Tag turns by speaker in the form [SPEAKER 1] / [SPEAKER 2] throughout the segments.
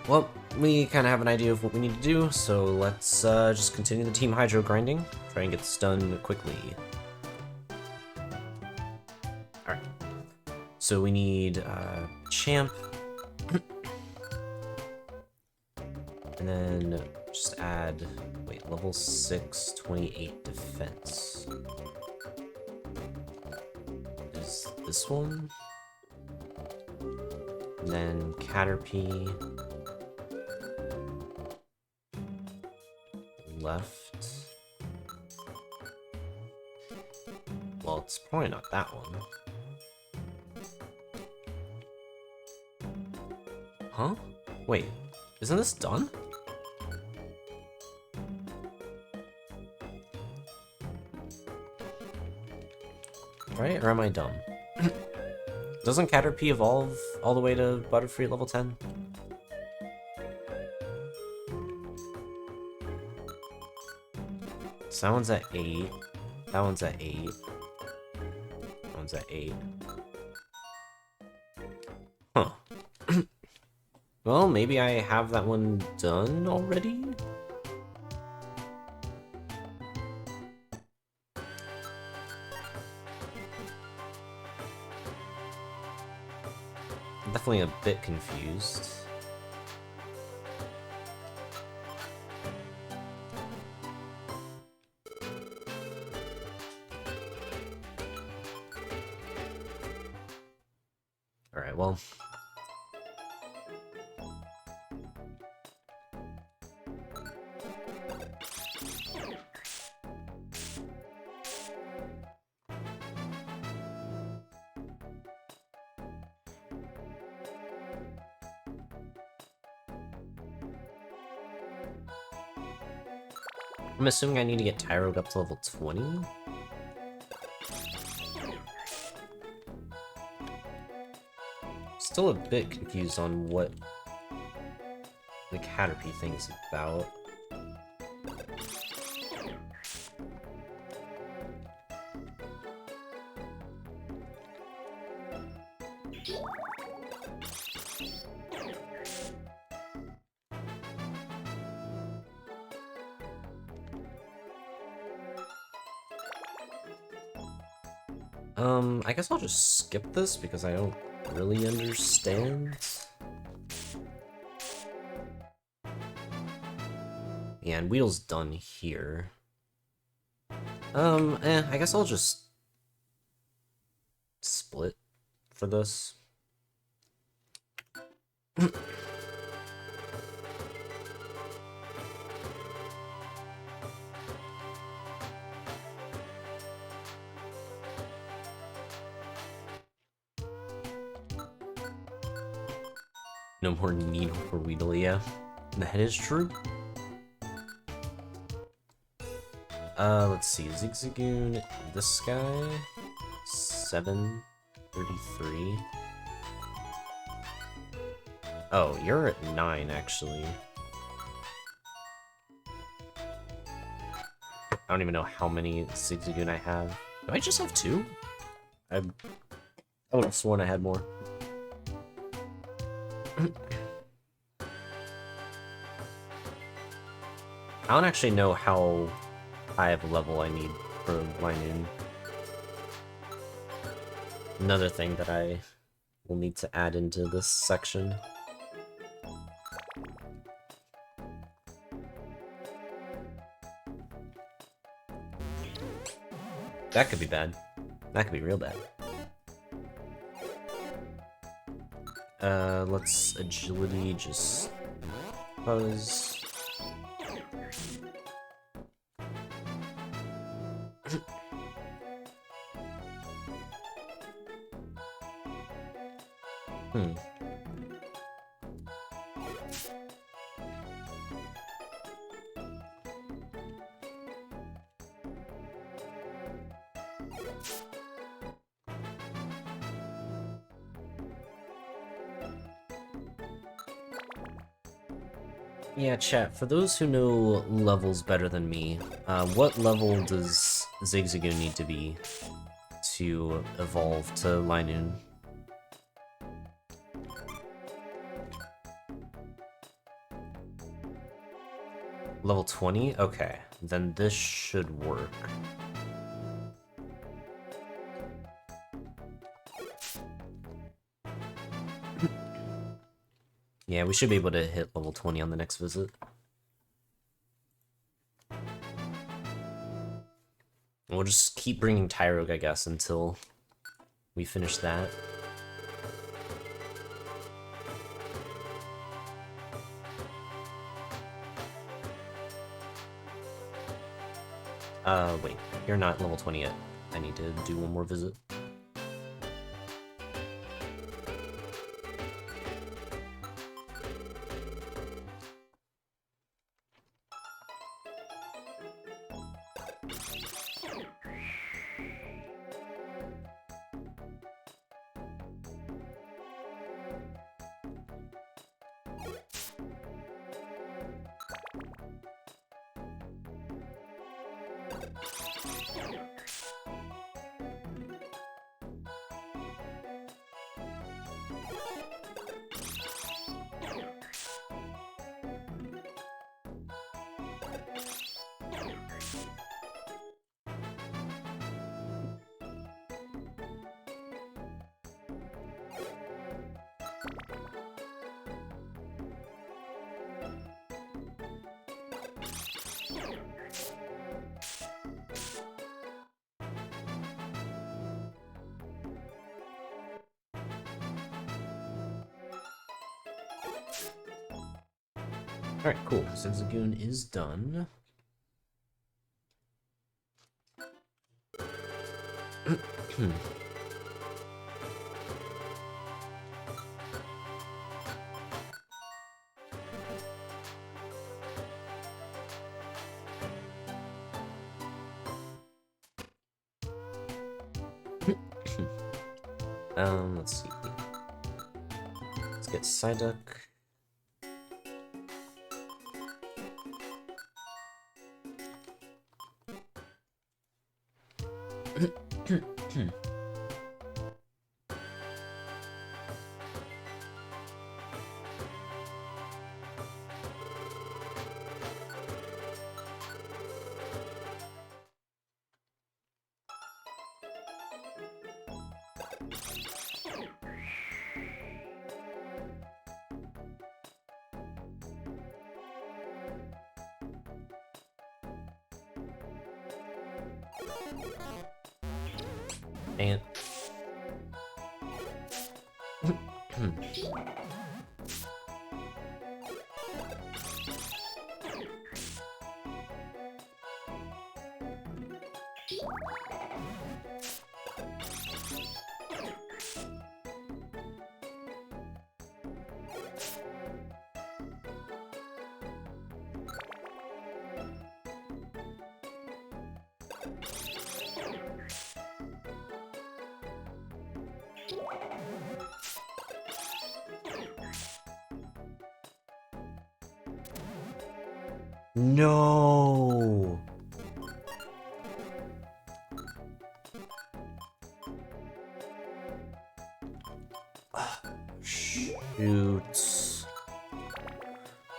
[SPEAKER 1] well, we kind of have an idea of what we need to do, so let's just continue the Team Hydro grinding. Try and get this done quickly. Alright. So we need Champ. And then just add, wait, level 6, 28 defense. Is this one? And then Caterpie. Left. Well, it's probably not that one. Huh? Wait, isn't this done? Right? Or am I dumb? Doesn't Caterpie evolve all the way to Butterfree level 10? So that one's at 8. That one's at 8. That one's at 8. Huh. Well, maybe I have that one done already? I'm definitely a bit confused. Alright, well. I'm assuming I need to get Tyrogue up to level 20? Still a bit confused on what the Caterpie thing's about. I guess I'll just skip this because I don't really understand. Yeah, and Weedle's done here. I guess I'll just split for this. No more need for Weedle, yeah. That is true. Let's see, Zigzagoon, this guy, 733. Oh, you're at 9, actually. I don't even know how many Zigzagoon I have. Do I just have 2? I would have sworn I had more. I don't actually know how high of a level I need for Linoon. Another thing that I will need to add into this section. That could be bad. That could be real bad. Let's agility just buzz. Yeah, chat, for those who know levels better than me, what level does Zigzagoon need to be to evolve to Linoon? Level 20? Okay, then this should work. Yeah, we should be able to hit level 20 on the next visit. We'll just keep bringing Tyrogue, I guess, until we finish that. Wait, you're not level 20 yet. I need to do one more visit. Alright, cool. Zigzagoon is done. Let's see. Let's get Psyduck. And no. Shoot.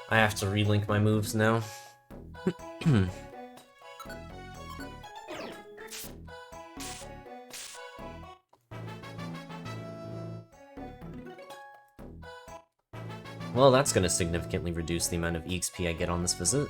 [SPEAKER 1] I have to relink my moves now. Well, that's gonna significantly reduce the amount of EXP I get on this visit.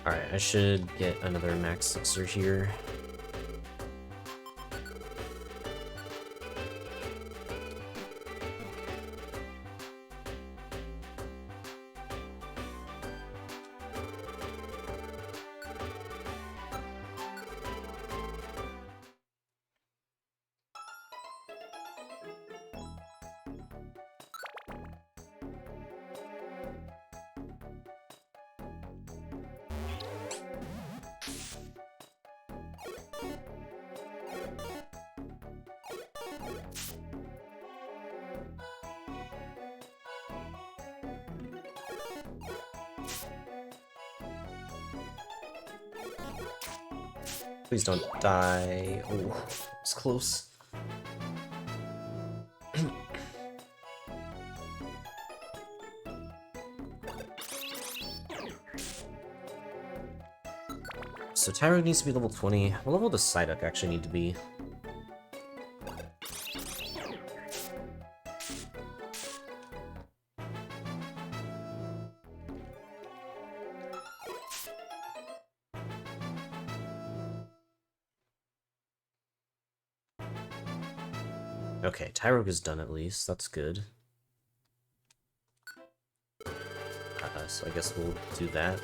[SPEAKER 1] Alright, I should get another max sixer here. Please don't die. Oh, it's close. So Tyro needs to be level 20. What level does Psyduck actually need to be? Okay, Tyrogue is done at least. That's good. So I guess we'll do that.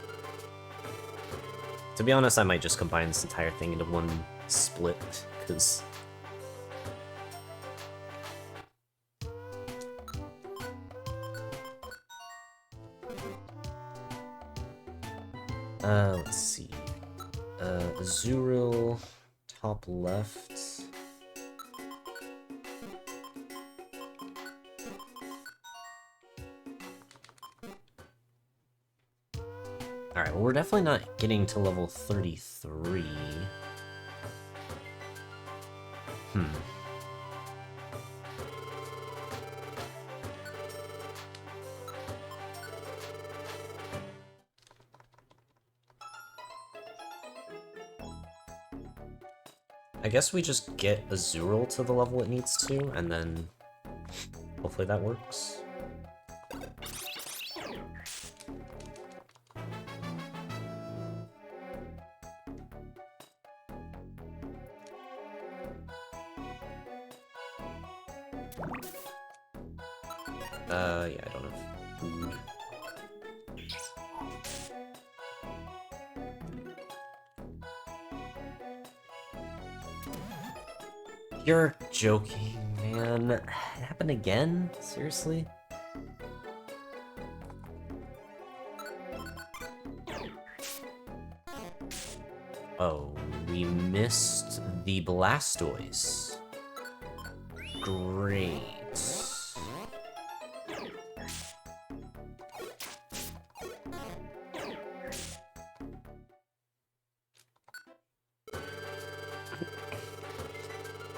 [SPEAKER 1] To be honest, I might just combine this entire thing into one split, because... let's see. Azurill, top left. Alright, well, we're definitely not getting to level 33. I guess we just get Azurill to the level it needs to, and then hopefully that works. Yeah, I don't have food. You're joking, man. It happened again? Seriously? Oh, we missed the Blastoise. Great.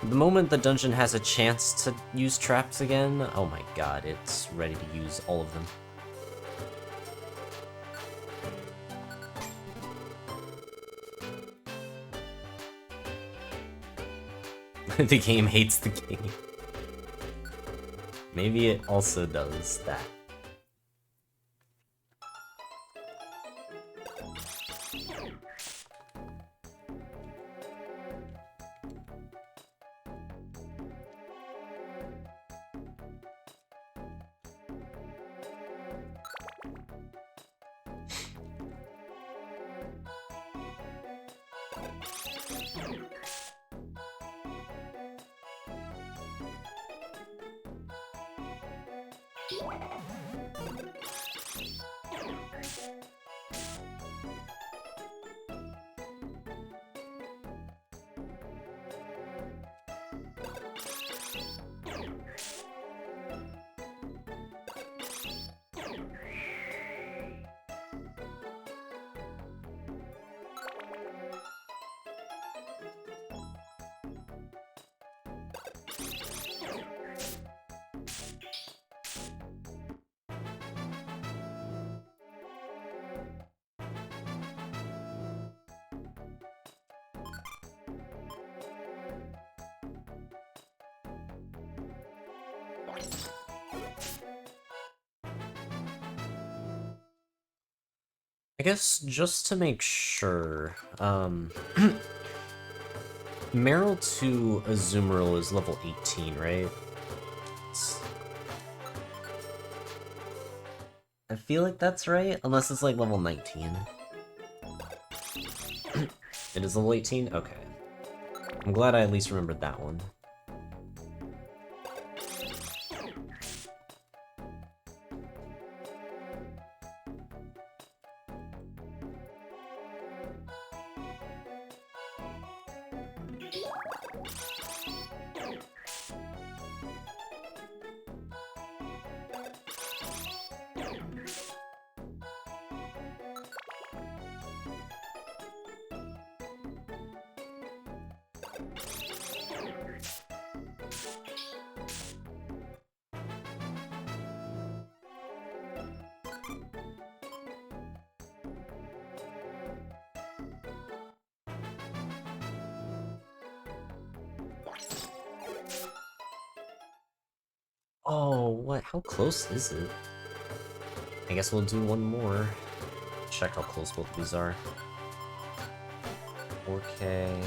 [SPEAKER 1] The moment the dungeon has a chance to use traps again, oh my god, it's ready to use all of them. The game hates the game. Maybe it also does that. I guess just to make sure, Meryl to Azumarill is level 18, right? I feel like that's right, unless it's like level 19. It is level 18? Okay. I'm glad I at least remembered that one. Oh, what? How close is it? I guess we'll do one more. Check how close both of these are. 4K.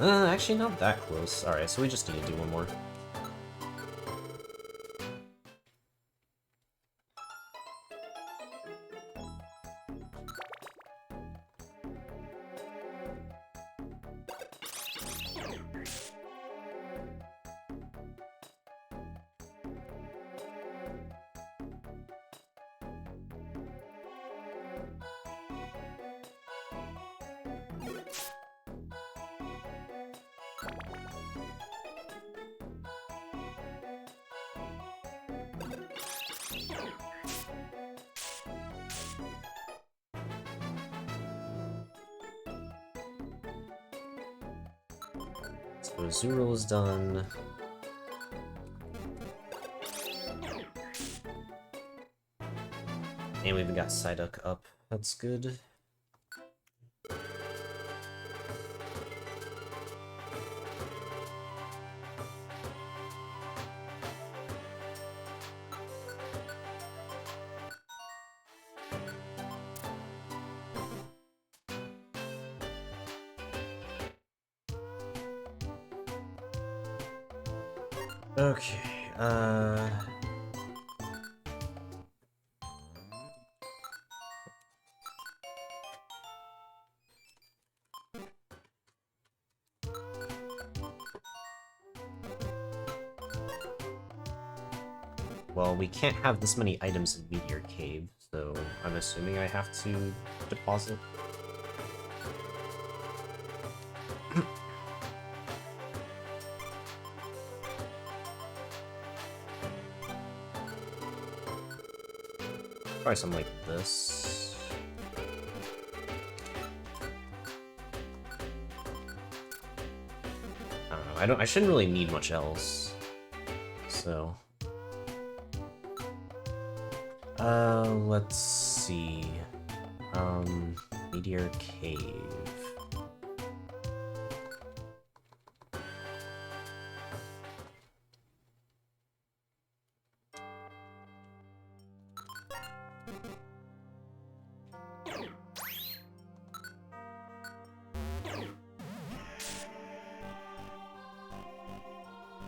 [SPEAKER 1] Actually not that close. Alright, so we just need to do one more. So Zero is done. And we even got Psyduck up. That's good. Okay, well, we can't have this many items in Meteor Cave, so I'm assuming I have to deposit. Try something like this. I don't know, I shouldn't really need much else. So... let's see. Meteor Cave.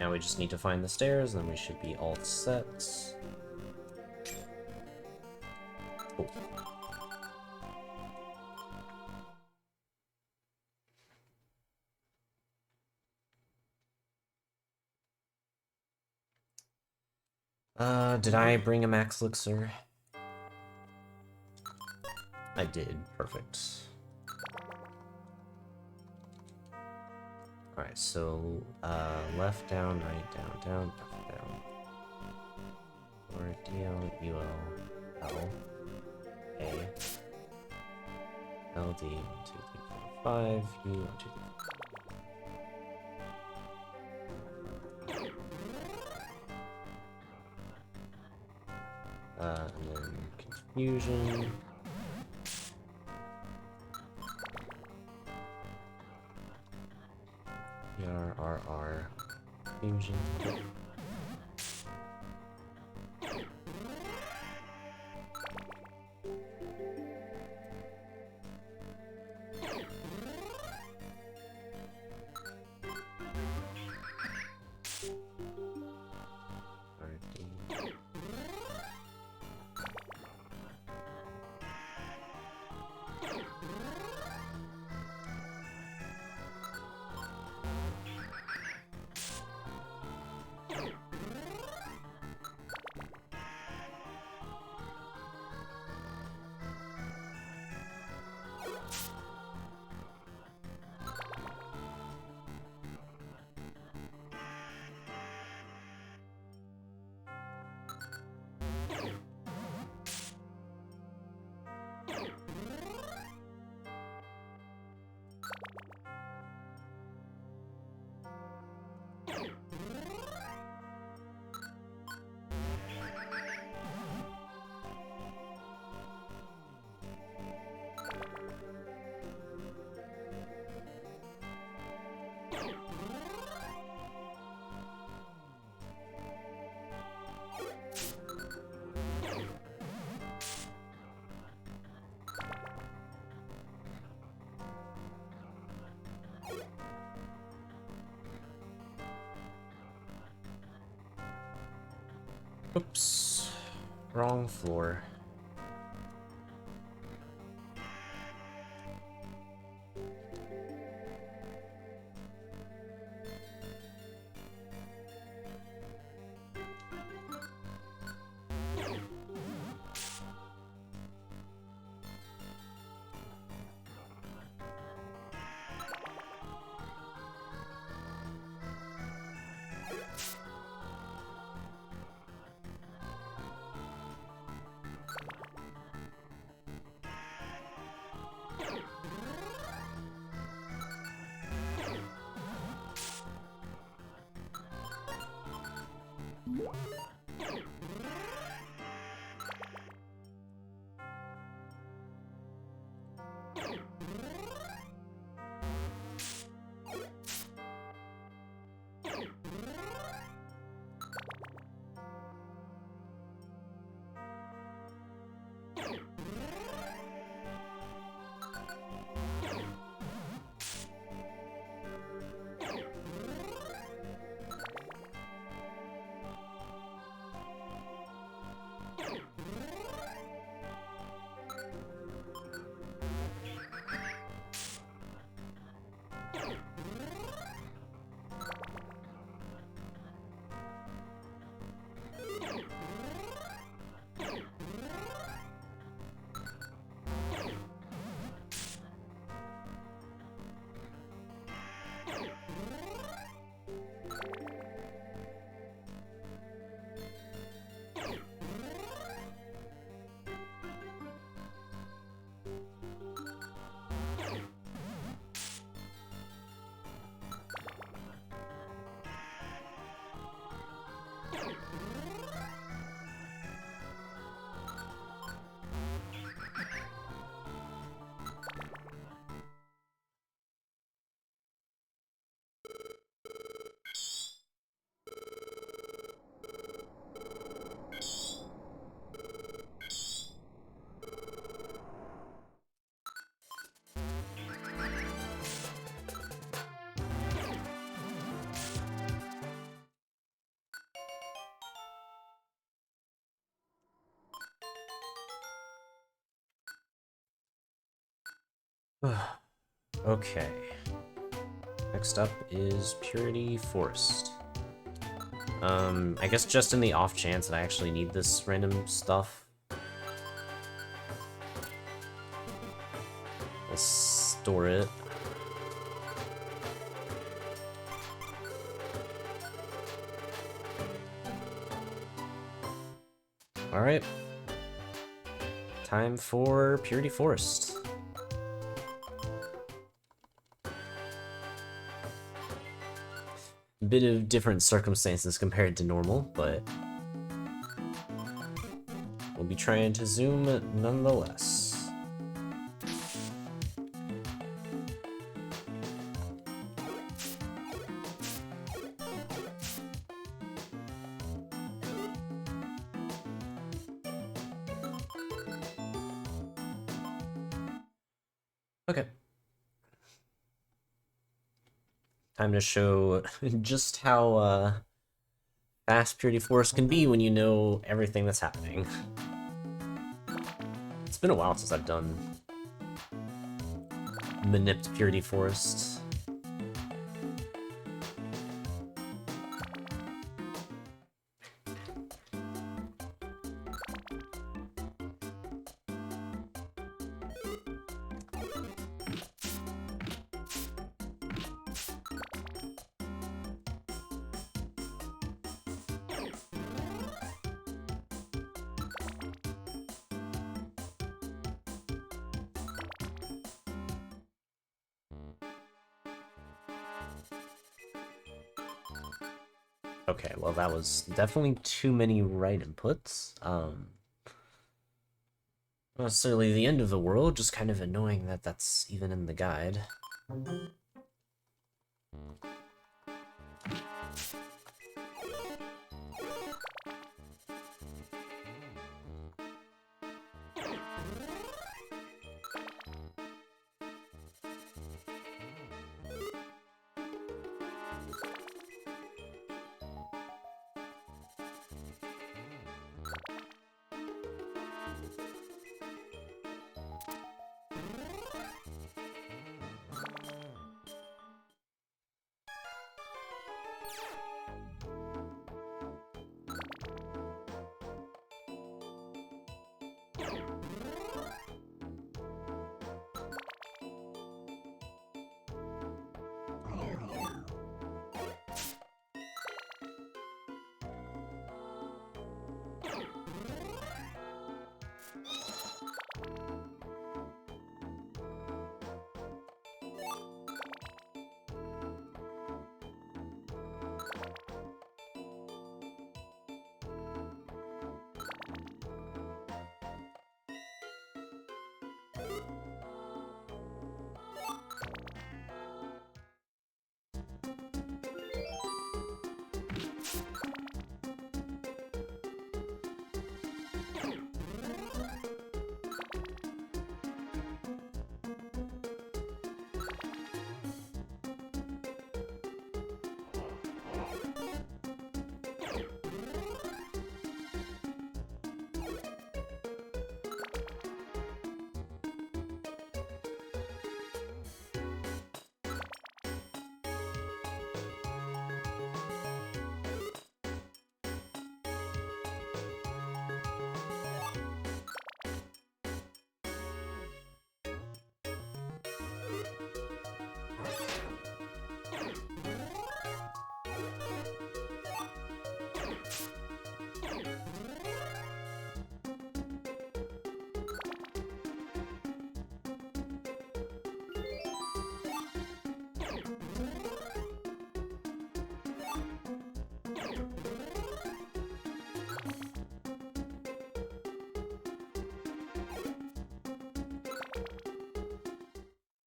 [SPEAKER 1] Now we just need to find the stairs, and then we should be all set. Cool. Did I bring a max elixir? I did. Perfect. Alright, so, left down, right down, down, up, down. Or DL, UL, L, A, LD, 1, 2, 3, 4, 5, U, 1, 2, 3, 4. And then confusion. R, fusion. Oops. Wrong floor. Okay. Next up is Purity Forest. I guess just in the off chance that I actually need this random stuff, I'll store it. Alright. Time for Purity Forest. Bit of different circumstances compared to normal, but we'll be trying to zoom nonetheless. Okay. Time to show just how fast Purity Forest can be when you know everything that's happening. It's been a while since I've done Manipped Purity Forest. Okay, well that was definitely too many right inputs. Not necessarily the end of the world, just kind of annoying that that's even in the guide.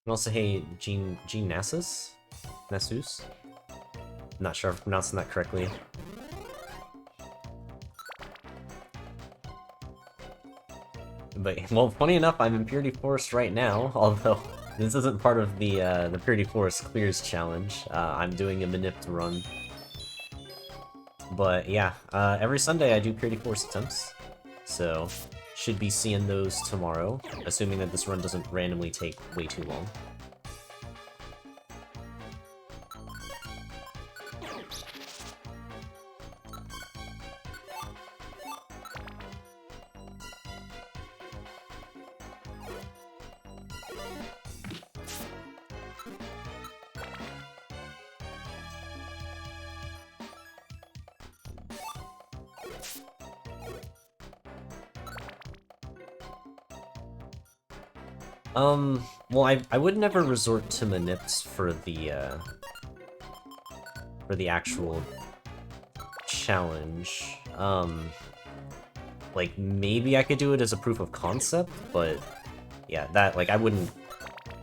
[SPEAKER 1] And also, hey, Gene Nassus? Nassus? Not sure if I'm pronouncing that correctly. But, well, funny enough, I'm in Purity Forest right now, although this isn't part of the Purity Forest Clears challenge. I'm doing a manipped run. But yeah, every Sunday I do Purity Forest attempts, so should be seeing those tomorrow, assuming that this run doesn't randomly take way too long. Well, I would never resort to manips for the actual challenge. Like, maybe I could do it as a proof of concept, but yeah, that, like, I wouldn't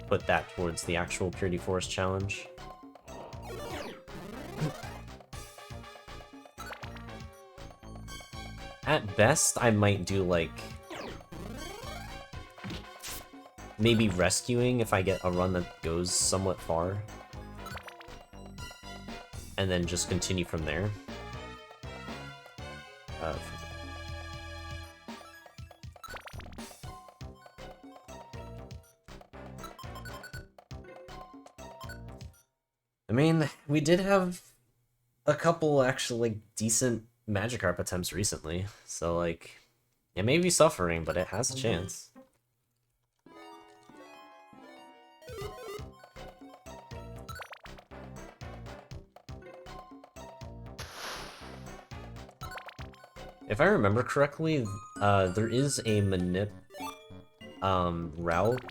[SPEAKER 1] put that towards the actual Purity Forest challenge. At best, I might do, like, maybe rescuing if I get a run that goes somewhat far. And then just continue from there. I mean, we did have a couple actually, like, decent Magikarp attempts recently, so, like, it may be suffering, but it has a chance. If I remember correctly, there is a manip route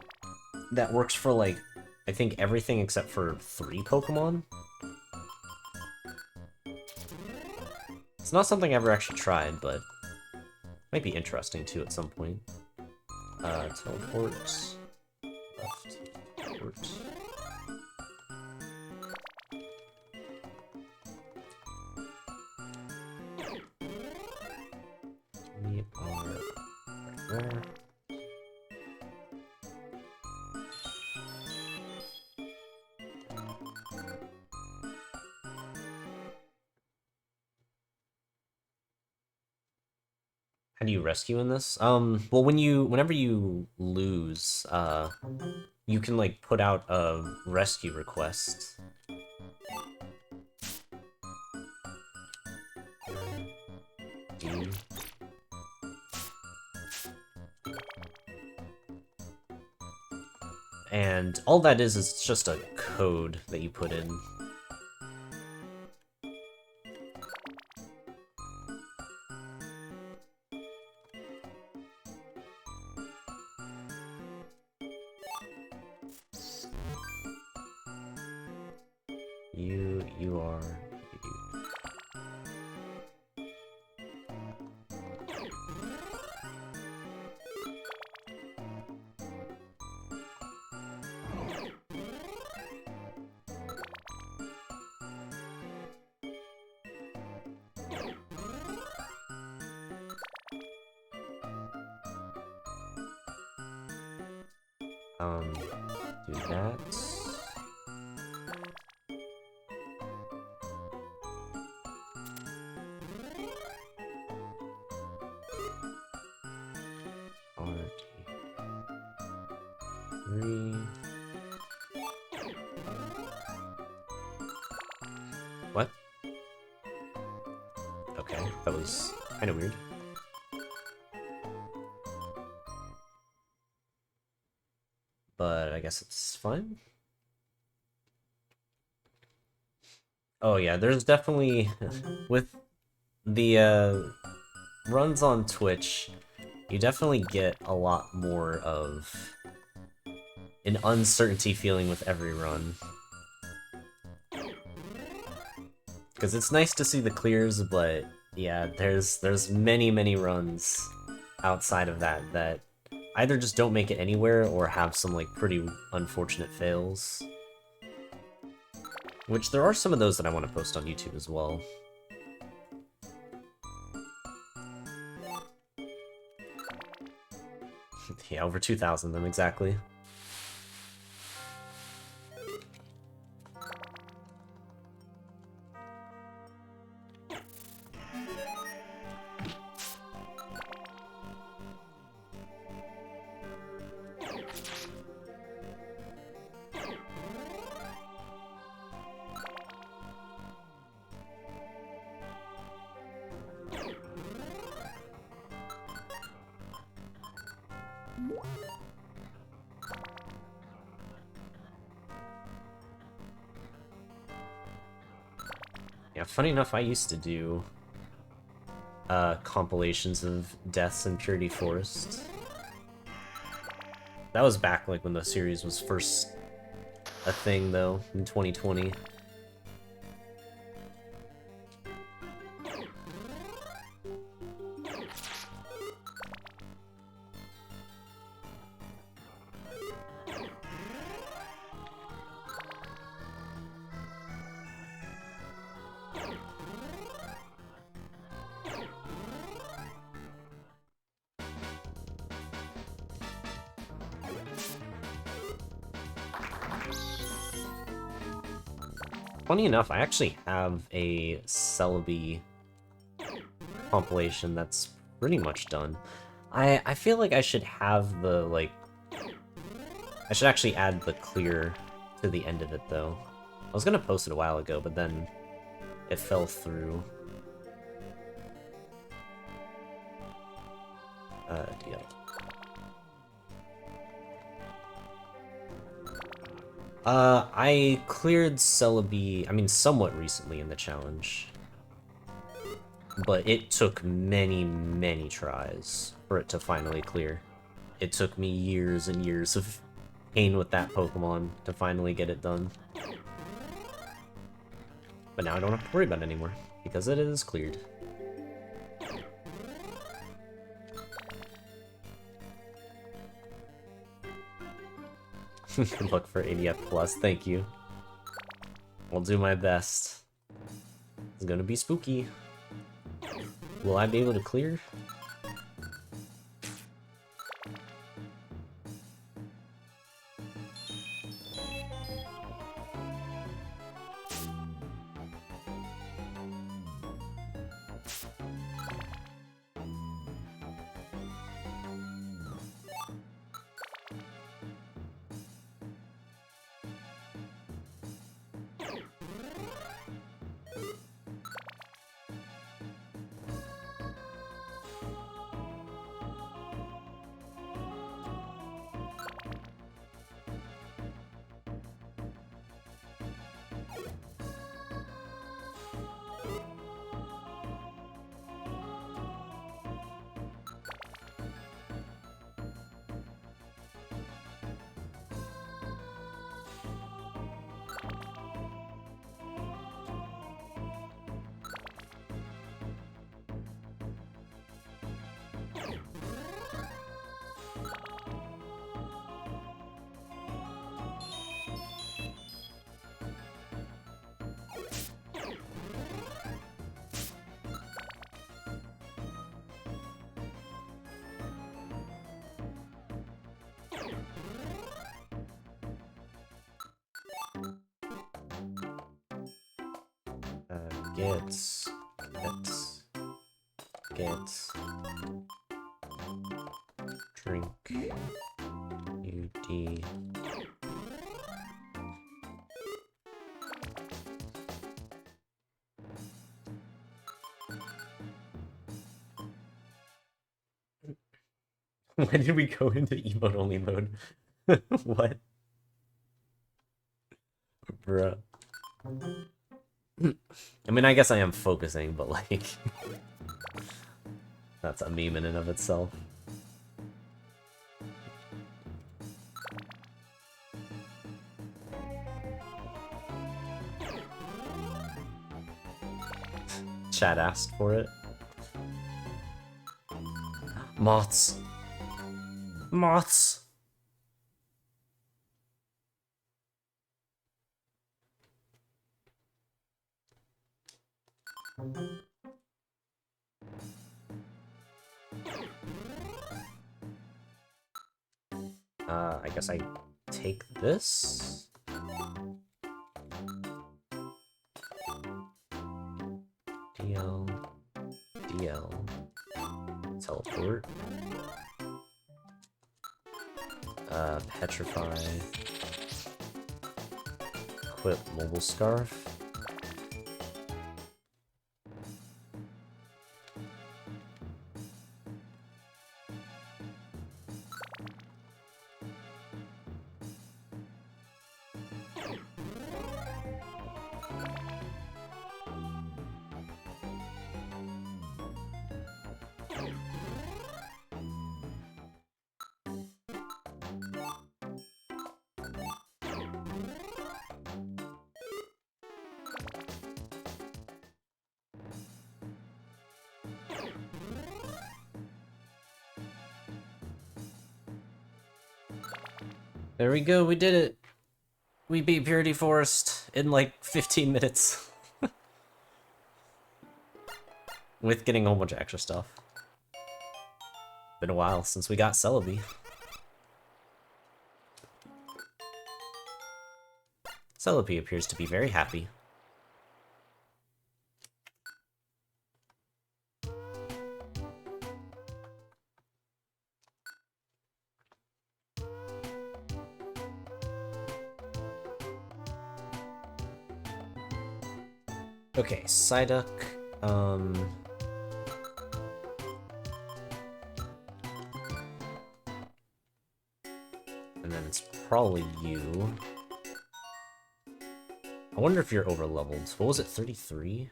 [SPEAKER 1] that works for, like, I think everything except for 3 Pokemon. It's not something I've ever actually tried, but might be interesting too at some point. Teleport. Left. Teleport. We are right there. How do you rescue in this? Well, whenever you lose, you can, like, put out a rescue request. And all that is just a code that you put in. You are... do that. RT3. What? Okay, that was kind of weird. But I guess it's fine. Oh yeah, there's definitely, with the runs on Twitch, you definitely get a lot more of an uncertainty feeling with every run. Because it's nice to see the clears, but yeah, there's many runs outside of that that either just don't make it anywhere or have some like pretty unfortunate fails. Which there are some of those that I want to post on YouTube as well. Yeah, over 2,000 of them exactly. Yeah, funny enough, I used to do compilations of deaths in Purity Forest. That was back like when the series was first a thing though, in 2020. Funny enough, I actually have a Celebi compilation that's pretty much done. I feel like I should have the, like... I should actually add the clear to the end of it, though. I was gonna post it a while ago, but then it fell through. Deal. I cleared Celebi, I mean, somewhat recently in the challenge. But it took many tries for it to finally clear. It took me years and years of pain with that Pokemon to finally get it done. But now I don't have to worry about it anymore, because it is cleared. Good luck for 80F+, thank you. I'll do my best. It's gonna be spooky. Will I be able to clear? Get drink UD. Why did we go into emote only mode? What? Bruh. I mean, I guess I am focusing, but like... that's a meme in and of itself. Chat asked for it. Moths. Moths. I guess I take this. DL. DL. Teleport. Petrify. Equip mobile scarf. There we go, we did it! We beat Purity Forest in like 15 minutes. With getting a whole bunch of extra stuff. Been a while since we got Celebi. Celebi appears to be very happy. Okay, Psyduck, and then it's probably you. I wonder if you're overleveled. What was it, 33?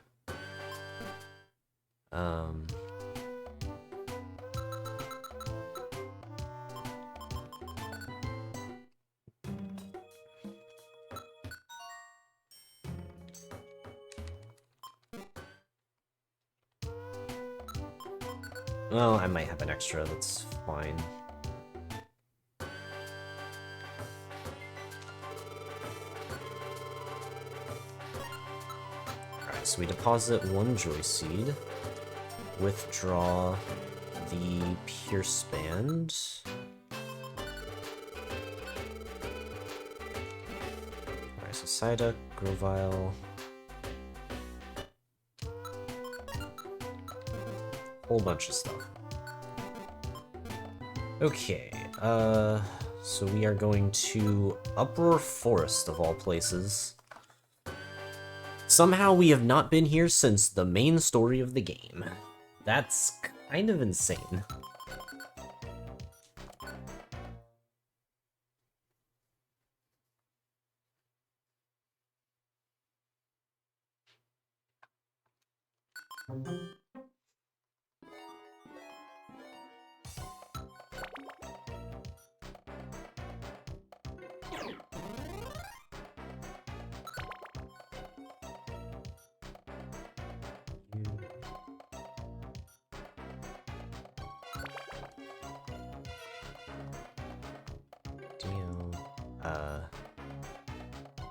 [SPEAKER 1] Well, I might have an extra, that's fine. Alright, so we deposit one Joy Seed, withdraw the Pierce Band. Alright, so Psyduck, Grovyle. Whole bunch of stuff. Okay, so we are going to Uproar Forest, of all places. Somehow we have not been here since the main story of the game. That's kind of insane.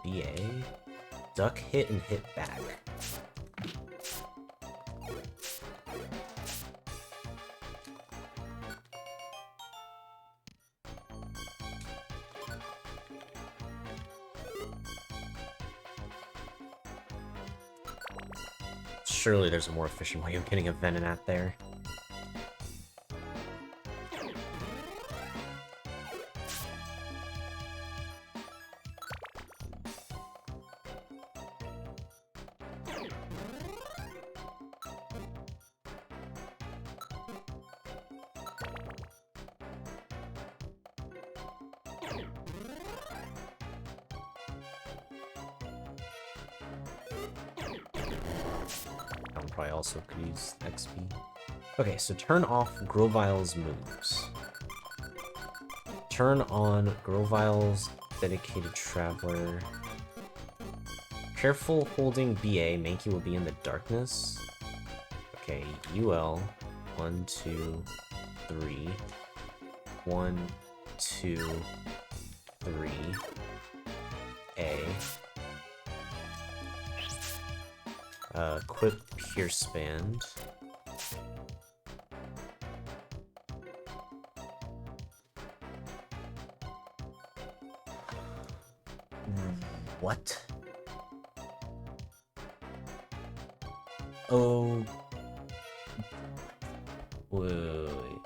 [SPEAKER 1] BA. Duck hit and hit back. surely there's a more efficient way of getting a Venonat there. Probably also could use XP. Okay, so turn off Grovile's moves. Turn on Grovile's Dedicated Traveler. Careful holding BA, Mankey will be in the darkness. Okay, UL. 1, 2, 3. 1, 2, 3. A. Equip Pierce Band. What? Oh. Wait.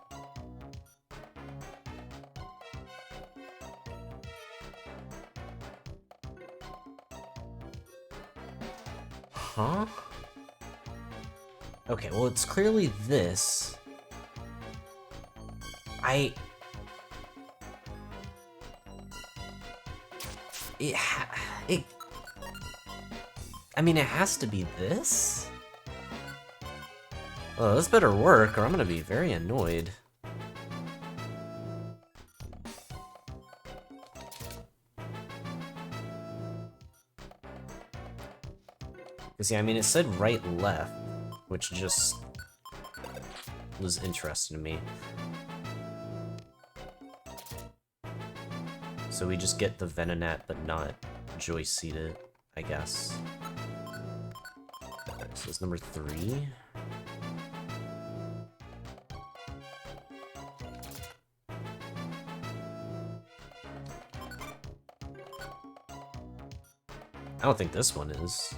[SPEAKER 1] Huh? Okay, well, it's clearly this. I mean, it has to be this? Oh, this better work, or I'm gonna be very annoyed. Because, yeah, I mean, it said right, left, which just was interesting to me. So we just get the Venonat, but not Joy-Seed it, I guess. So it's number 3. I don't think this one is.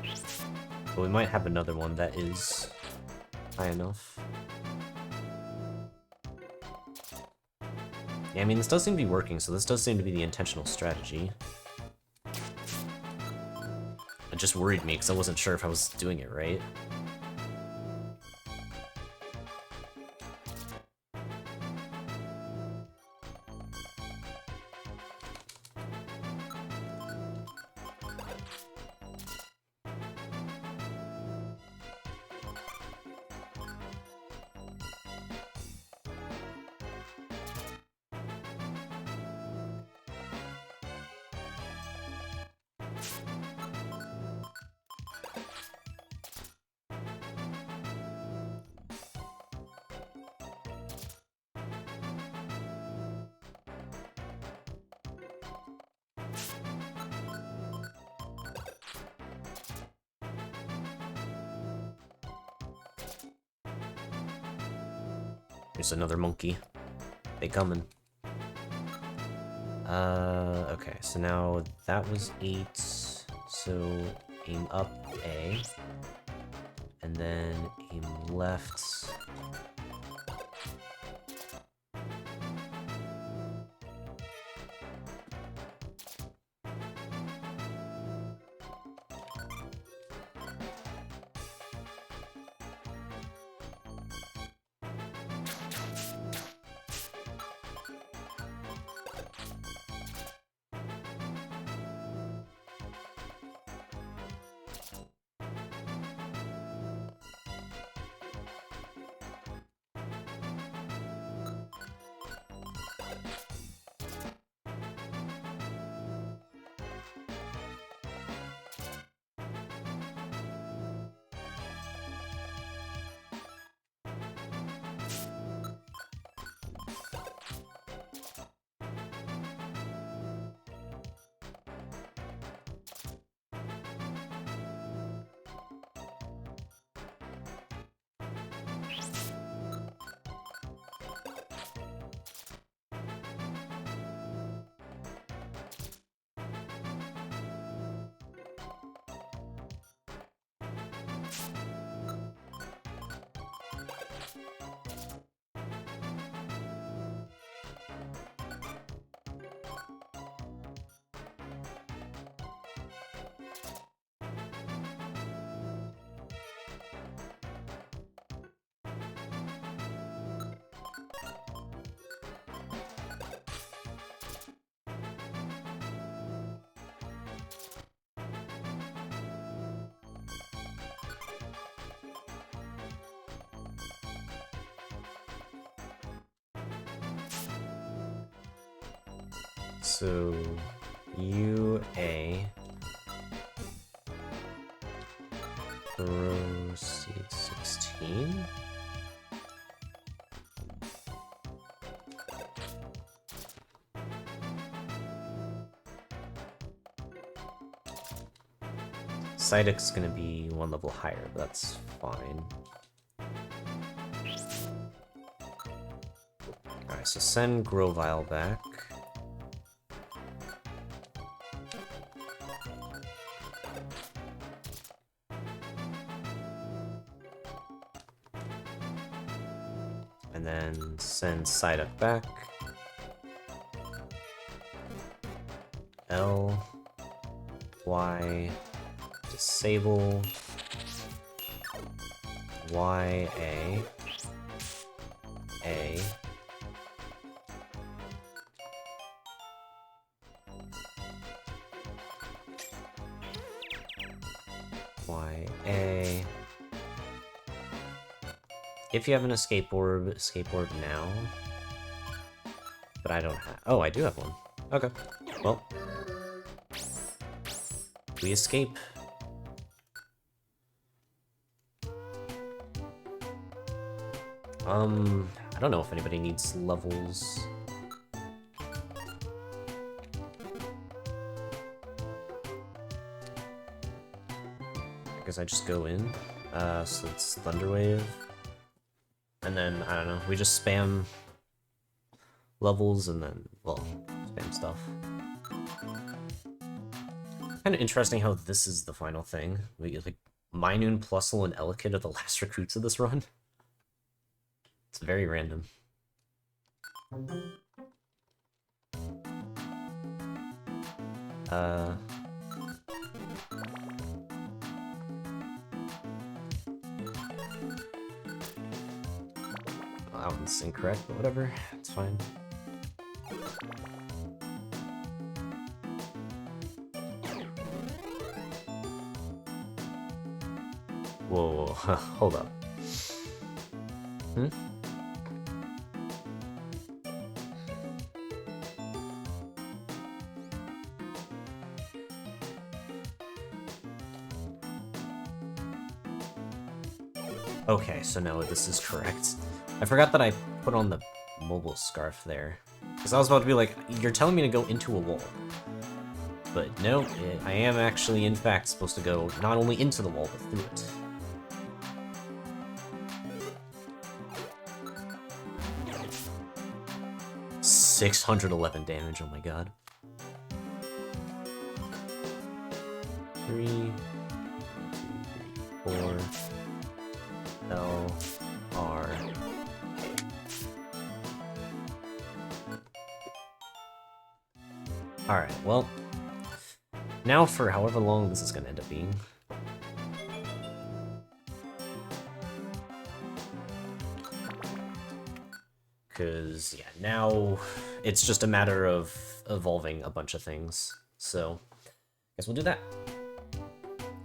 [SPEAKER 1] But we might have another one that is high enough. Yeah, I mean, this does seem to be working, so this does seem to be the intentional strategy. It just worried me, because I wasn't sure if I was doing it right. There's another monkey. They coming. Okay, so now that was 8. So aim up A. And then aim left. So UA proceed 16. Psyduck's gonna be one level higher, but that's fine. Alright, so send Grovyle back. And then send Psyduck back. L, Y, disable, Y, A, Y, A. If you have an escape orb now. But I don't have. Oh, I do have one. Okay. Well, we escape. I don't know if anybody needs levels. I guess I just go in. So it's Thunderwave. And then, I don't know, we just spam levels and then, well, spam stuff. Kind of interesting how this is the final thing. We get, like, Minun, Plusle, and Elekid are the last recruits of this run. It's very random. That one's incorrect, but whatever. It's fine. Whoa, hold up. Okay, so no, this is correct. I forgot that I put on the mobile scarf there. Because I was about to be like, you're telling me to go into a wall. But no, I am actually, in fact, supposed to go not only into the wall, but through it. $611 damage, oh my god. 3, 2, 3, 4, L, R, A. Alright, well, now for however long this is going to end up being. Because, yeah, now it's just a matter of evolving a bunch of things. So, I guess we'll do that.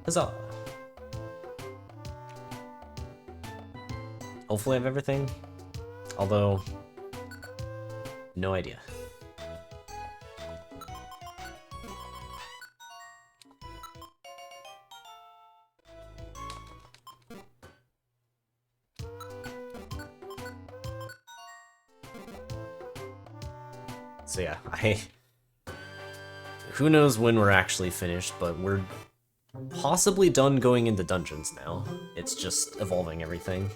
[SPEAKER 1] Huzzah! Hopefully I have everything. Although, no idea. So yeah, who knows when we're actually finished, but we're possibly done going into dungeons now. It's just evolving everything.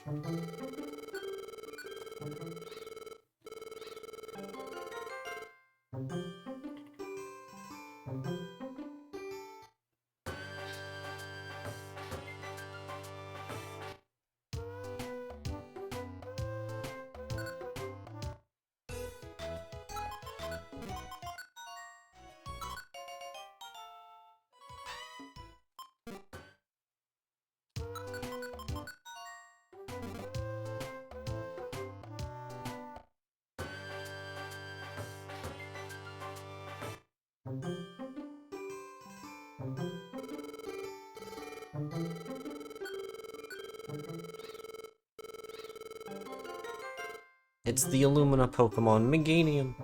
[SPEAKER 1] It's the Illumina Pokemon, Meganium!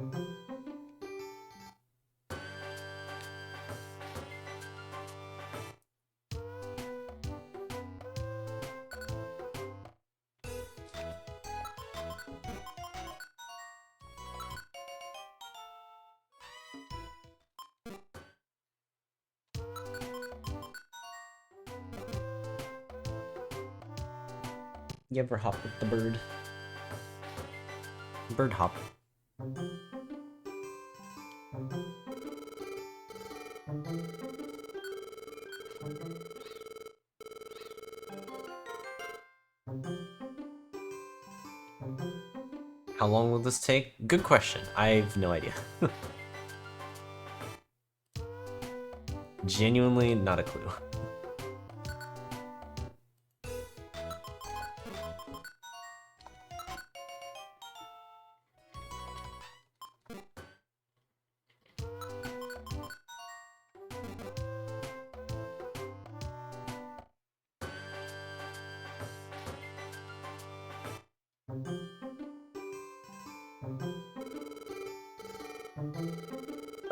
[SPEAKER 1] You ever hop with the bird? Bird hop. How long will this take? Good question. I have no idea. Genuinely not a clue.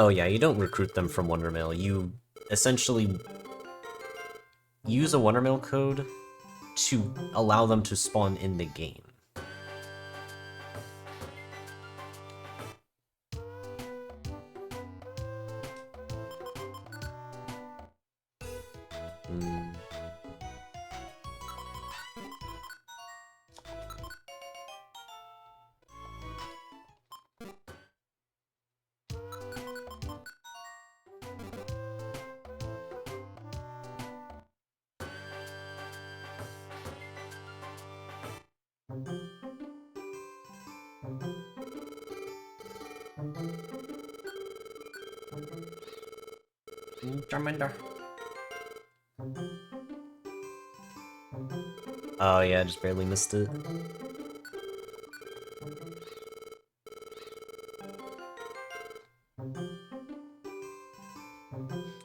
[SPEAKER 1] Oh yeah, you don't recruit them from Wondermail. You essentially use a Wondermail code to allow them to spawn in the game. Charmander. Oh yeah, just barely missed it.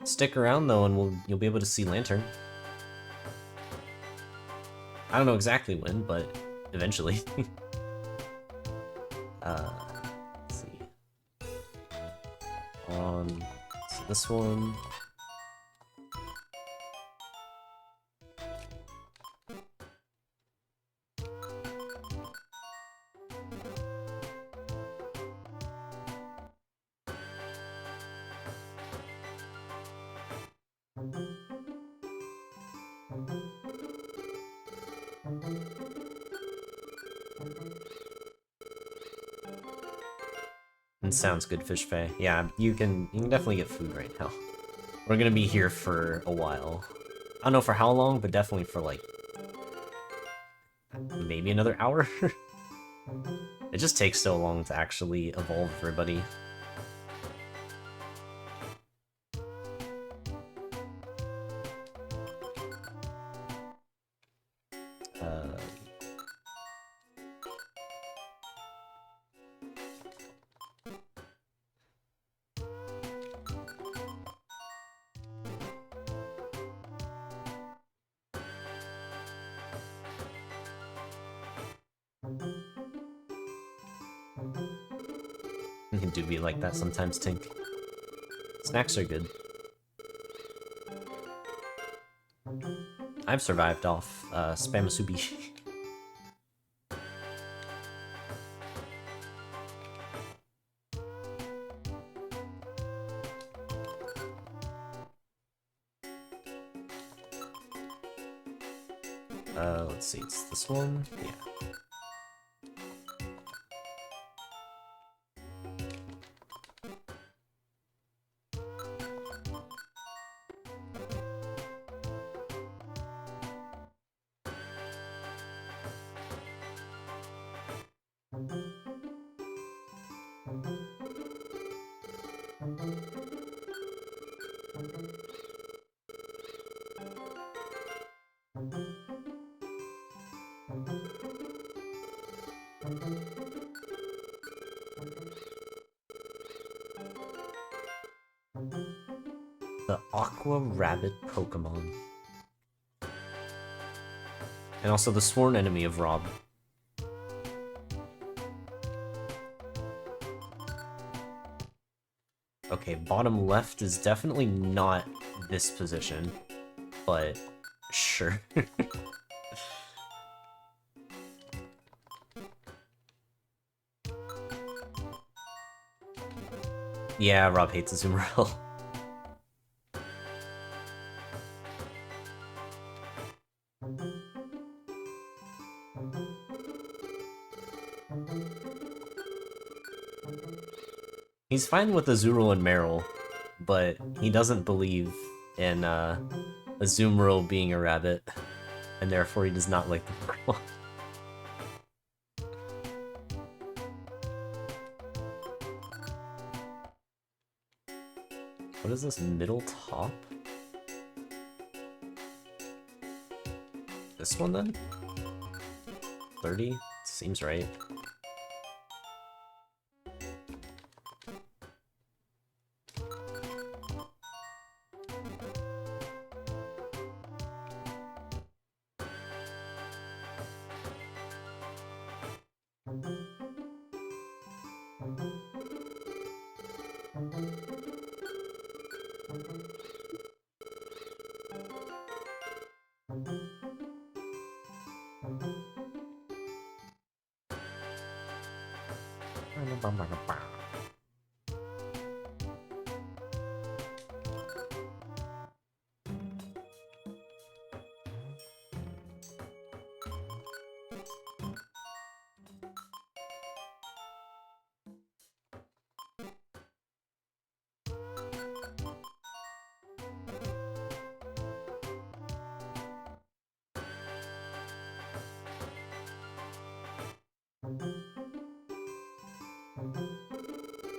[SPEAKER 1] Stick around though, and you'll be able to see Lantern. I don't know exactly when, but eventually. Let's see. So this one. And sounds good, Fishfay. Yeah, you can definitely get food right now. We're gonna be here for a while. I don't know for how long, but definitely for like maybe another hour. It just takes so long to actually evolve everybody. You do be like that sometimes, Tink. Snacks are good. I've survived off Spamasubi. Let's see, it's this one? Yeah. The Aqua Rabbit Pokemon. And also the sworn enemy of Rob. Okay, bottom left is definitely not this position, but sure. Yeah, Rob hates Azumarill. He's fine with Azurill and Meryl, but he doesn't believe in Azumarill being a rabbit, and therefore he does not like the Pokemon. What is this middle top? This one then? 30? Seems right.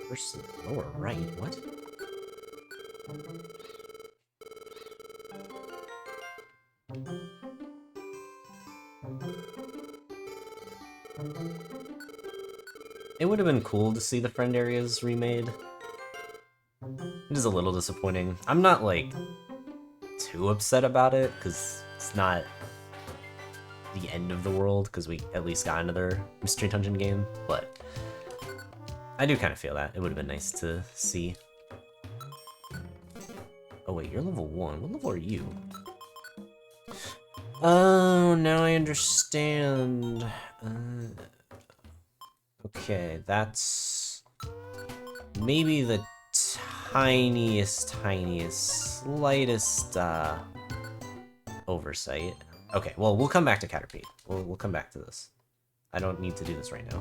[SPEAKER 1] Versus lower right, what? It would have been cool to see the friend areas remade. It is a little disappointing. I'm not, like, too upset about it, because it's not the end of the world, because we at least got another Mystery Dungeon game, but I do kind of feel that. It would have been nice to see. Oh wait, you're level 1. What level are you? Oh, now I understand. Okay, that's maybe the tiniest, slightest oversight. Okay, well, we'll come back to Caterpie. We'll come back to this. I don't need to do this right now.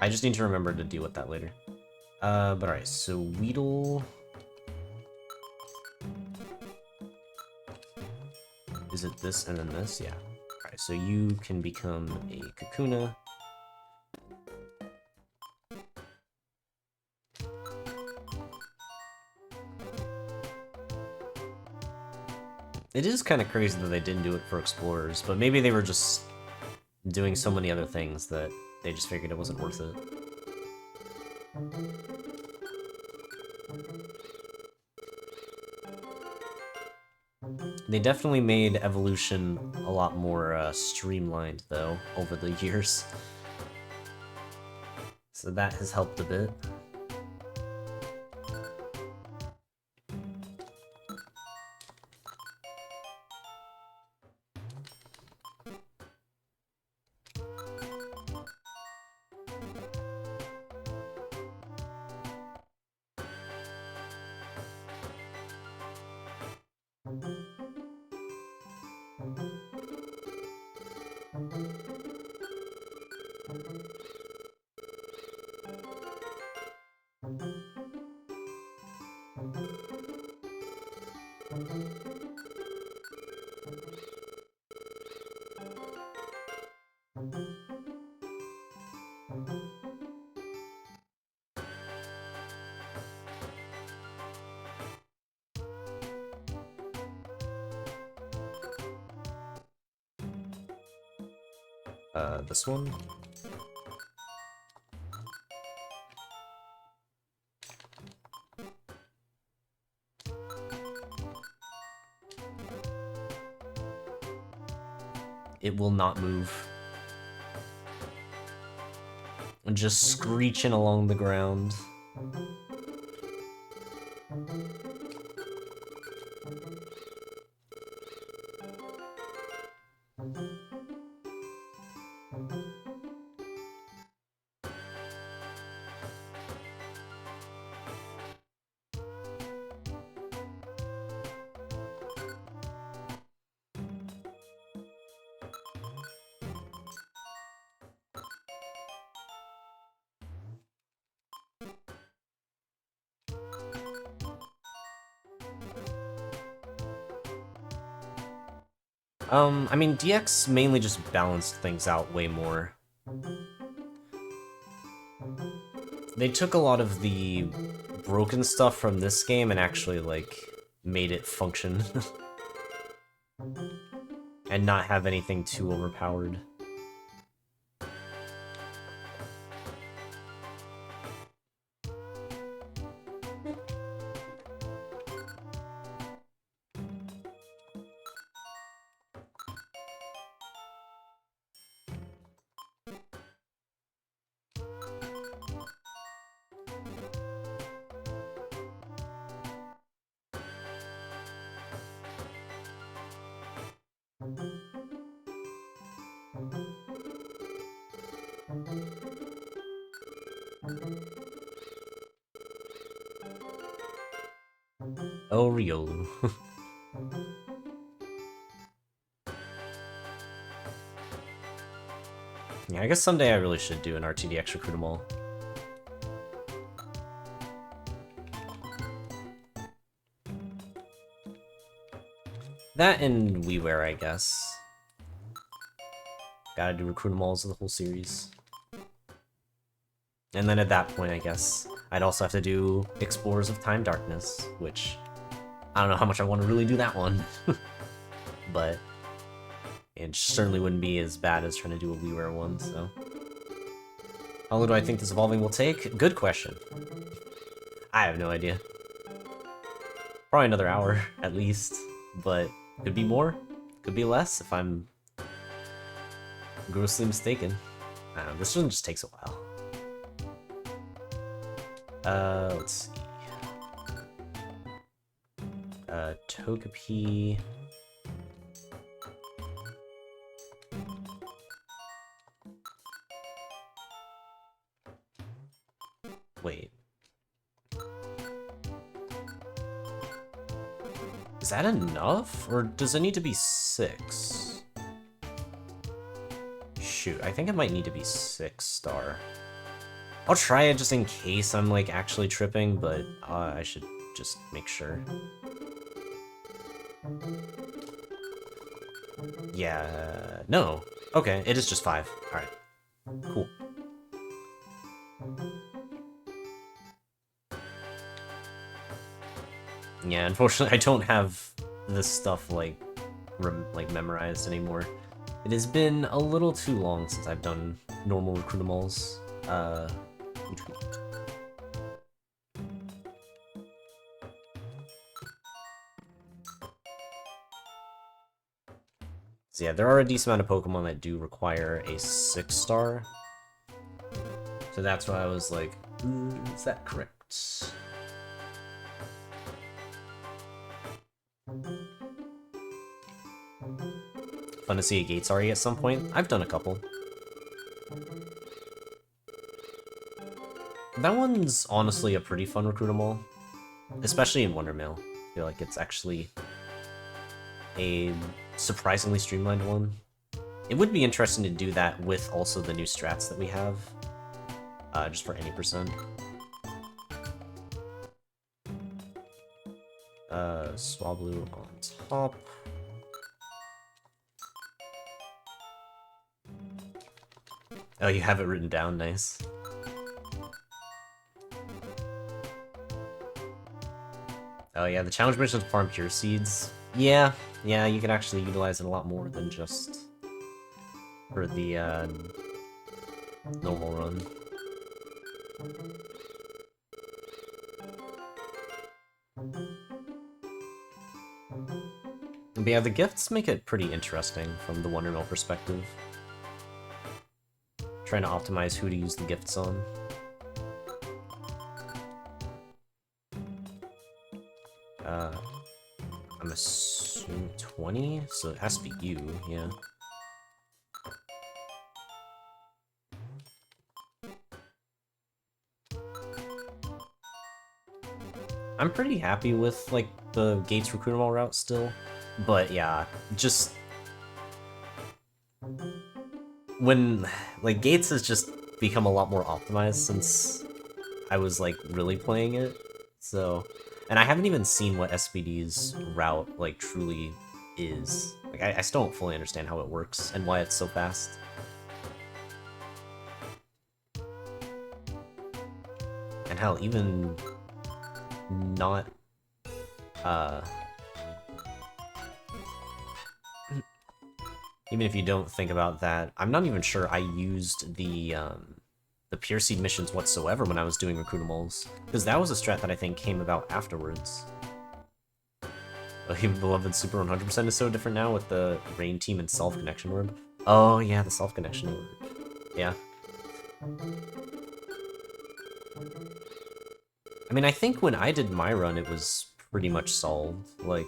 [SPEAKER 1] I just need to remember to deal with that later. But alright, so Weedle... Is it this and then this? Yeah. Alright, so you can become a Kakuna. It is kind of crazy that they didn't do it for Explorers, but maybe they were just doing so many other things that they just figured it wasn't worth it. They definitely made evolution a lot more streamlined, though, over the years. So that has helped a bit. This one? It will not move. Just screeching along the ground. I mean, DX mainly just balanced things out way more. They took a lot of the broken stuff from this game and actually, like, made it function. And not have anything too overpowered. Oh, Riolu. Yeah, I guess someday I really should do an RTDX Recruit 'em all. That and WiiWare, I guess. Gotta do Recruit 'em alls of the whole series. And then at that point, I guess, I'd also have to do Explorers of Time Darkness, which I don't know how much I want to really do that one. But it certainly wouldn't be as bad as trying to do a WiiWare one, so. How long do I think this evolving will take? Good question. I have no idea. Probably another hour, at least. But could be more, could be less if I'm grossly mistaken. I don't know, this one just takes a while. Let's see. Togepi. Wait. Is that enough? Or does it need to be 6? Shoot, I think it might need to be 6-star. I'll try it just in case I'm, like, actually tripping, but I should just make sure. Yeah, no. Okay, it is just 5. Alright. Cool. Yeah, unfortunately, I don't have this stuff, like, memorized anymore. It has been a little too long since I've done normal Recruit 'em alls. So yeah, there are a decent amount of Pokemon that do require a 6-star. So that's why I was like, is that correct? Fun to see a Gates RE at some point. I've done a couple. That one's honestly a pretty fun Recruit 'em all, especially in Wondermail. I feel like it's actually a surprisingly streamlined one. It would be interesting to do that with also the new strats that we have, just for any percent. Swablu on top. Oh, you have it written down, nice. Oh yeah, the challenge mission to farm pure seeds. Yeah, you can actually utilize it a lot more than just for the normal run. But yeah, the gifts make it pretty interesting from the Wondermail perspective. Trying to optimize who to use the gifts on. I'm assuming 20, so it has to be you, yeah. I'm pretty happy with, like, the Gates Recruit 'em all route still, but yeah, just when, like, Gates has just become a lot more optimized since I was, like, really playing it, so, and I haven't even seen what SPD's route, like, truly is. Like, Like, I still don't fully understand how it works and why it's so fast. And hell, even not, even if you don't think about that, I'm not even sure I used the Pure Seed missions whatsoever when I was doing recruitables, because that was a strat that I think came about afterwards. Even Beloved Super 100% is so different now with the Rain Team and Self-Connection Orb. Oh yeah, the Self-Connection Orb. Yeah. I mean, I think when I did my run, it was pretty much solved. Like,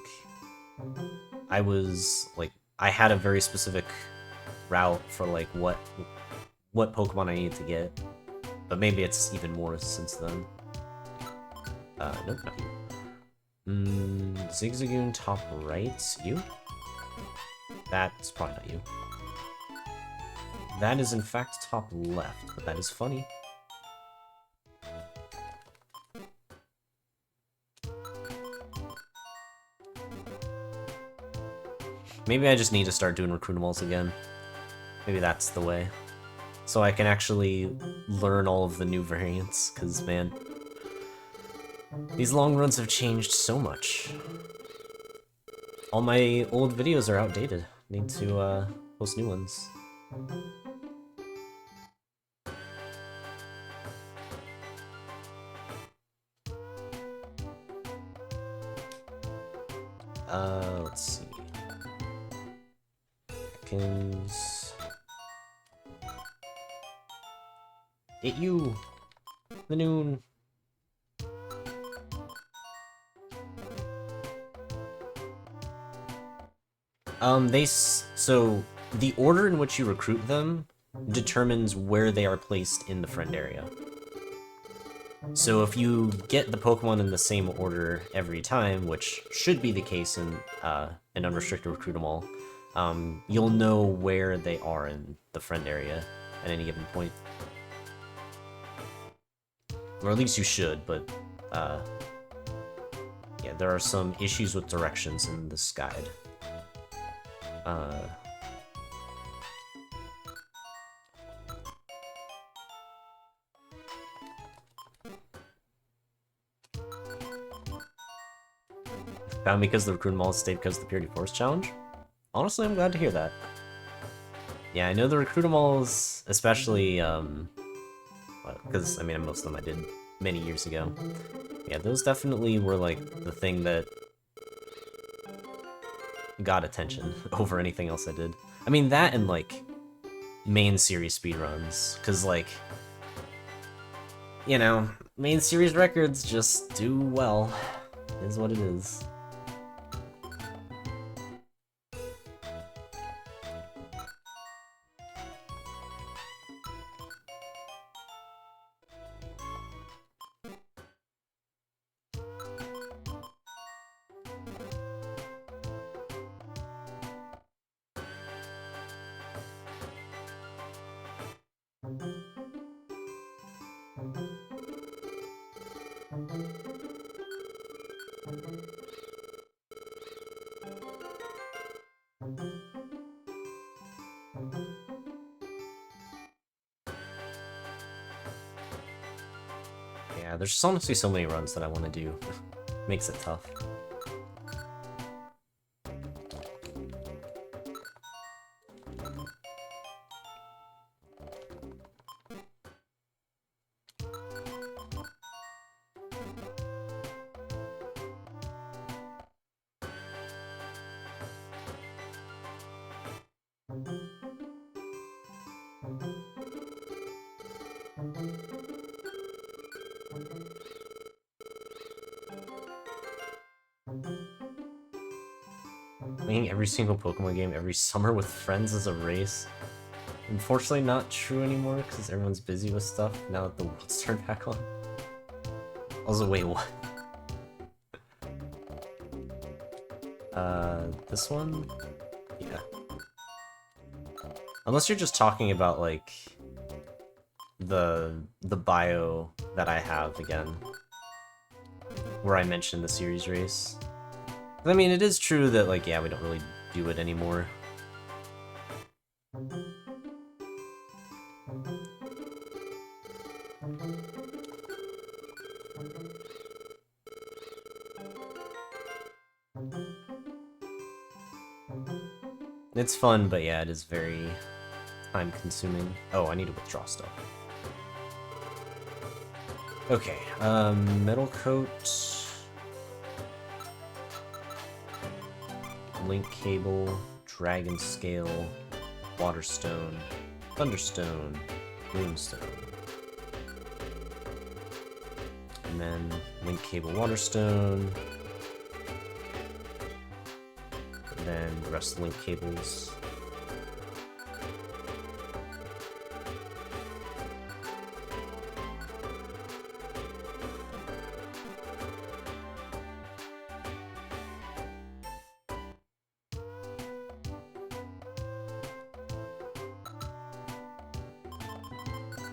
[SPEAKER 1] I was, like, I had a very specific route for, like, what Pokemon I needed to get. But maybe it's even more since then. Nope, not you. Zigzagoon top right? You? That's probably not you. That is in fact top left, but that is funny. Maybe I just need to start doing recruitables again. Maybe that's the way. So I can actually learn all of the new variants, because, man, these long runs have changed so much. All my old videos are outdated. Need to post new ones. Let's see. Seconds. Hit you! The noon! So the order in which you recruit them determines where they are placed in the friend area. So if you get the Pokemon in the same order every time, which should be the case in an unrestricted recruit 'em all, you'll know where they are in the friend area at any given point. Or at least you should, but yeah, there are some issues with directions in this guide. Found because the recruit mall stayed because of the Purity Force challenge? Honestly, I'm glad to hear that. Yeah, I know the recruit malls, especially, because, I mean, most of them I did many years ago. Yeah, those definitely were, like, the thing that got attention over anything else I did. I mean, that and, like, main series speedruns, because, like, you know, main series records just do well, is what it is. Yeah, there's just honestly so many runs that I want to do. Makes it tough. Playing every single Pokemon game every summer with friends as a race. Unfortunately not true anymore because everyone's busy with stuff now that the world's turned back on. Also, wait, what? This one? Yeah. Unless you're just talking about, like, the bio that I have again, where I mentioned the series race. I mean, it is true that, like, yeah, we don't really do it anymore. It's fun, but yeah, it is very time-consuming. Oh, I need to withdraw stuff. Okay, metal coat, link cable, dragon scale, waterstone, thunderstone, moonstone, and then link cable, waterstone, and then the rest of the link cables.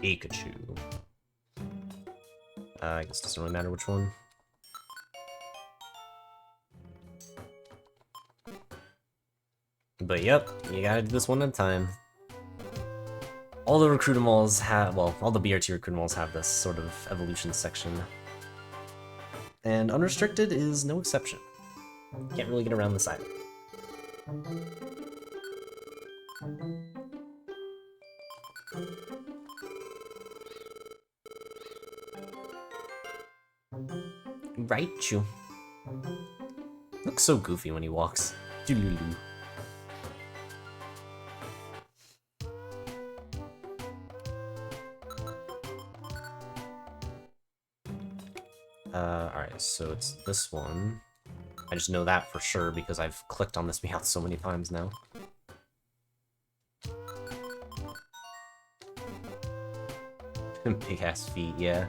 [SPEAKER 1] Pikachu. I guess it doesn't really matter which one. But yep, you gotta do this one at a time. All the recruitamalls have, well, all the BRT recruitamalls have this sort of evolution section. And Unrestricted is no exception. Can't really get around this either. Raichu. Looks so goofy when he walks. Doolulu. Alright, so it's this one. I just know that for sure because I've clicked on this Meowth so many times now. Big ass feet, yeah.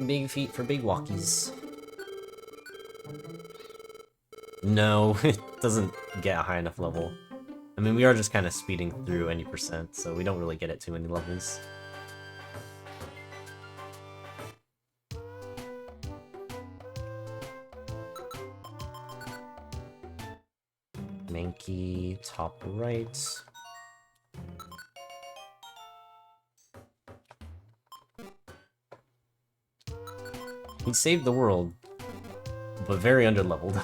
[SPEAKER 1] Big feet for big walkies. No, it doesn't get a high enough level. I mean, we are just kind of speeding through any percent, so we don't really get it too many levels. Mankey, top right. He saved the world, but very underleveled.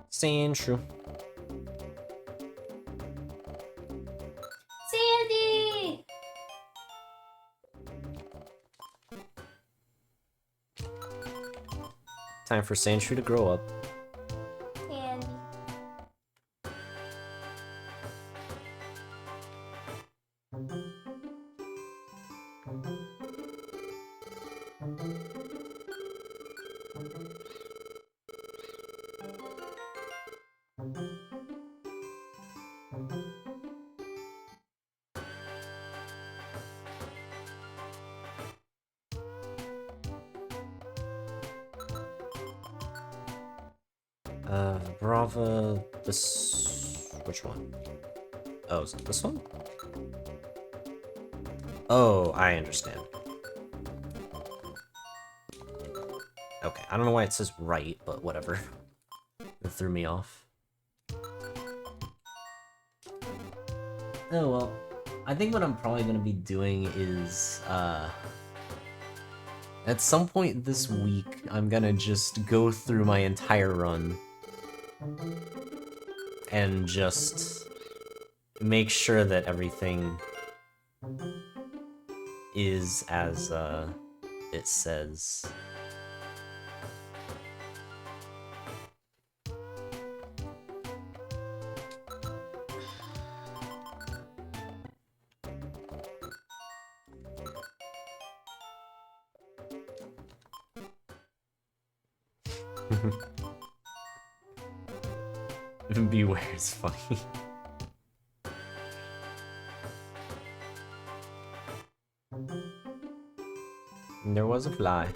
[SPEAKER 1] Sandshrew.
[SPEAKER 2] Sandy!
[SPEAKER 1] Time for Sandshrew to grow up.
[SPEAKER 2] Sandy.
[SPEAKER 1] Brava, this... which one? Oh, is it this one? Oh, I understand. Okay, I don't know why it says right, but whatever. It threw me off. Oh well, I think what I'm probably gonna be doing is, at some point this week, I'm gonna just go through my entire run and just make sure that everything is as, it says. Beware is funny. There was a fly.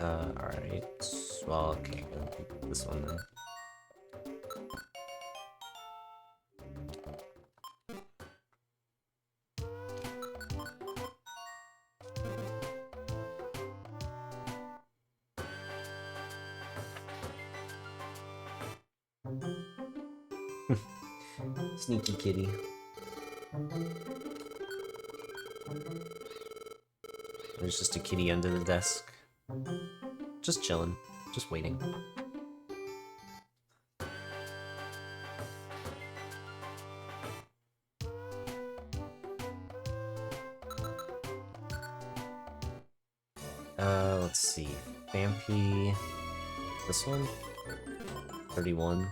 [SPEAKER 1] Alright. Well, okay, this one then. Sneaky kitty. There's just a kitty under the desk. Just chilling. Just waiting. Let's see. Vampy. This one? 31.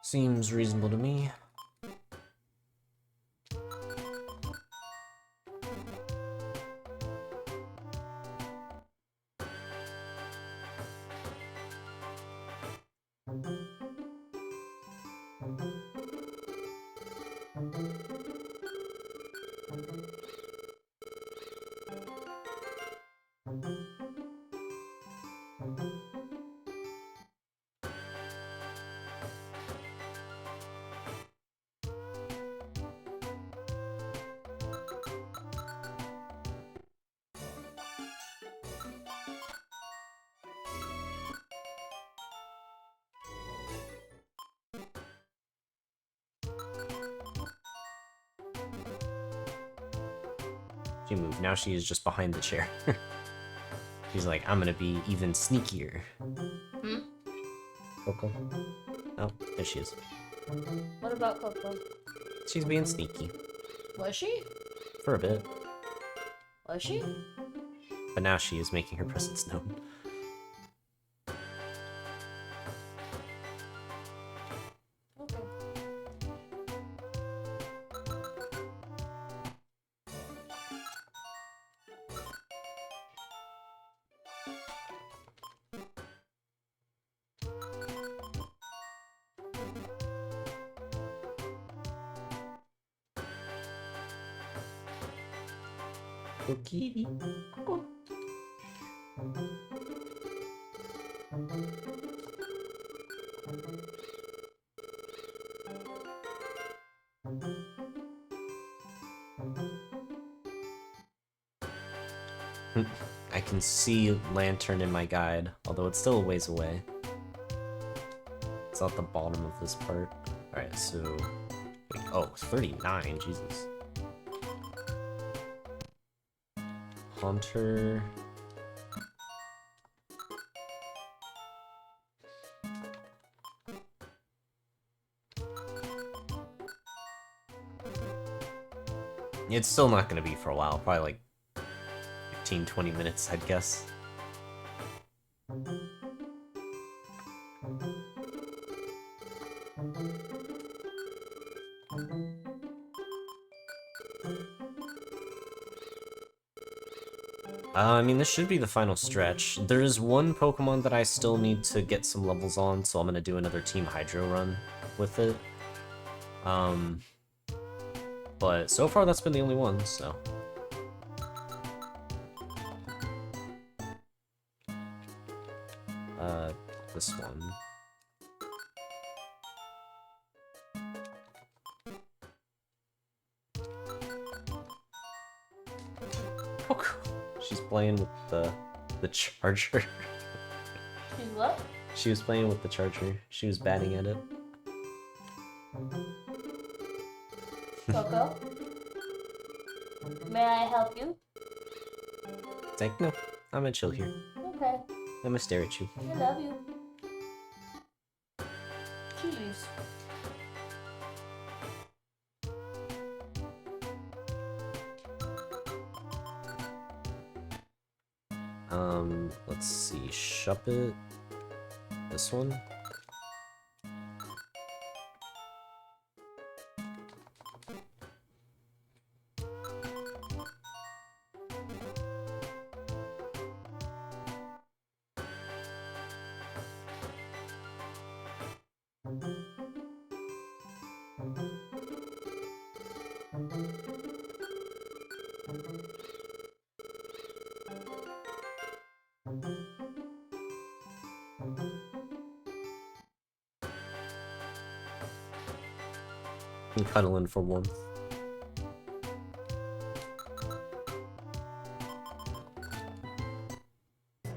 [SPEAKER 1] Seems reasonable to me. She moved. Now she is just behind the chair. She's like, I'm gonna be even sneakier.
[SPEAKER 2] Hmm?
[SPEAKER 1] Coco? Oh, there she is.
[SPEAKER 2] What about Coco?
[SPEAKER 1] She's being sneaky.
[SPEAKER 2] Was she?
[SPEAKER 1] For a bit.
[SPEAKER 2] Was she?
[SPEAKER 1] But now she is making her presence known.
[SPEAKER 2] Okay.
[SPEAKER 1] Kitty. Coco. I can see Lantern in my guide, although it's still a ways away. It's at the bottom of this part. Alright, so... Oh, 39, Jesus. Haunter... It's still not gonna be for a while, probably like 15-20 minutes, I'd guess. I mean, this should be the final stretch. There is one Pokemon that I still need to get some levels on, so I'm gonna do another Team Hydro run with it. But so far that's been the only one, so... this one. Oh, cool. She's playing with the charger.
[SPEAKER 2] She's what?
[SPEAKER 1] She was playing with the charger. She was batting at it.
[SPEAKER 2] Coco? May I help you?
[SPEAKER 1] It's like, no, I'm gonna chill here.
[SPEAKER 2] Okay.
[SPEAKER 1] I'm gonna stare at you.
[SPEAKER 2] I love you. Cheese.
[SPEAKER 1] Let's see, Shuppet. This one. And cuddling for warmth.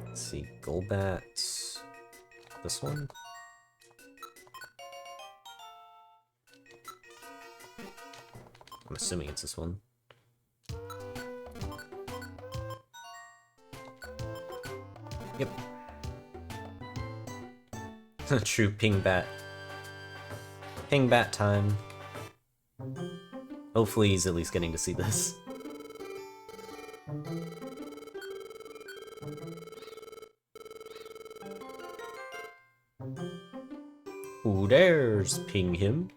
[SPEAKER 1] Let's see, Golbat. This one? I'm assuming it's this one. Yep. True ping bat. Ping bat time. Hopefully he's at least getting to see this. Who dares ping him?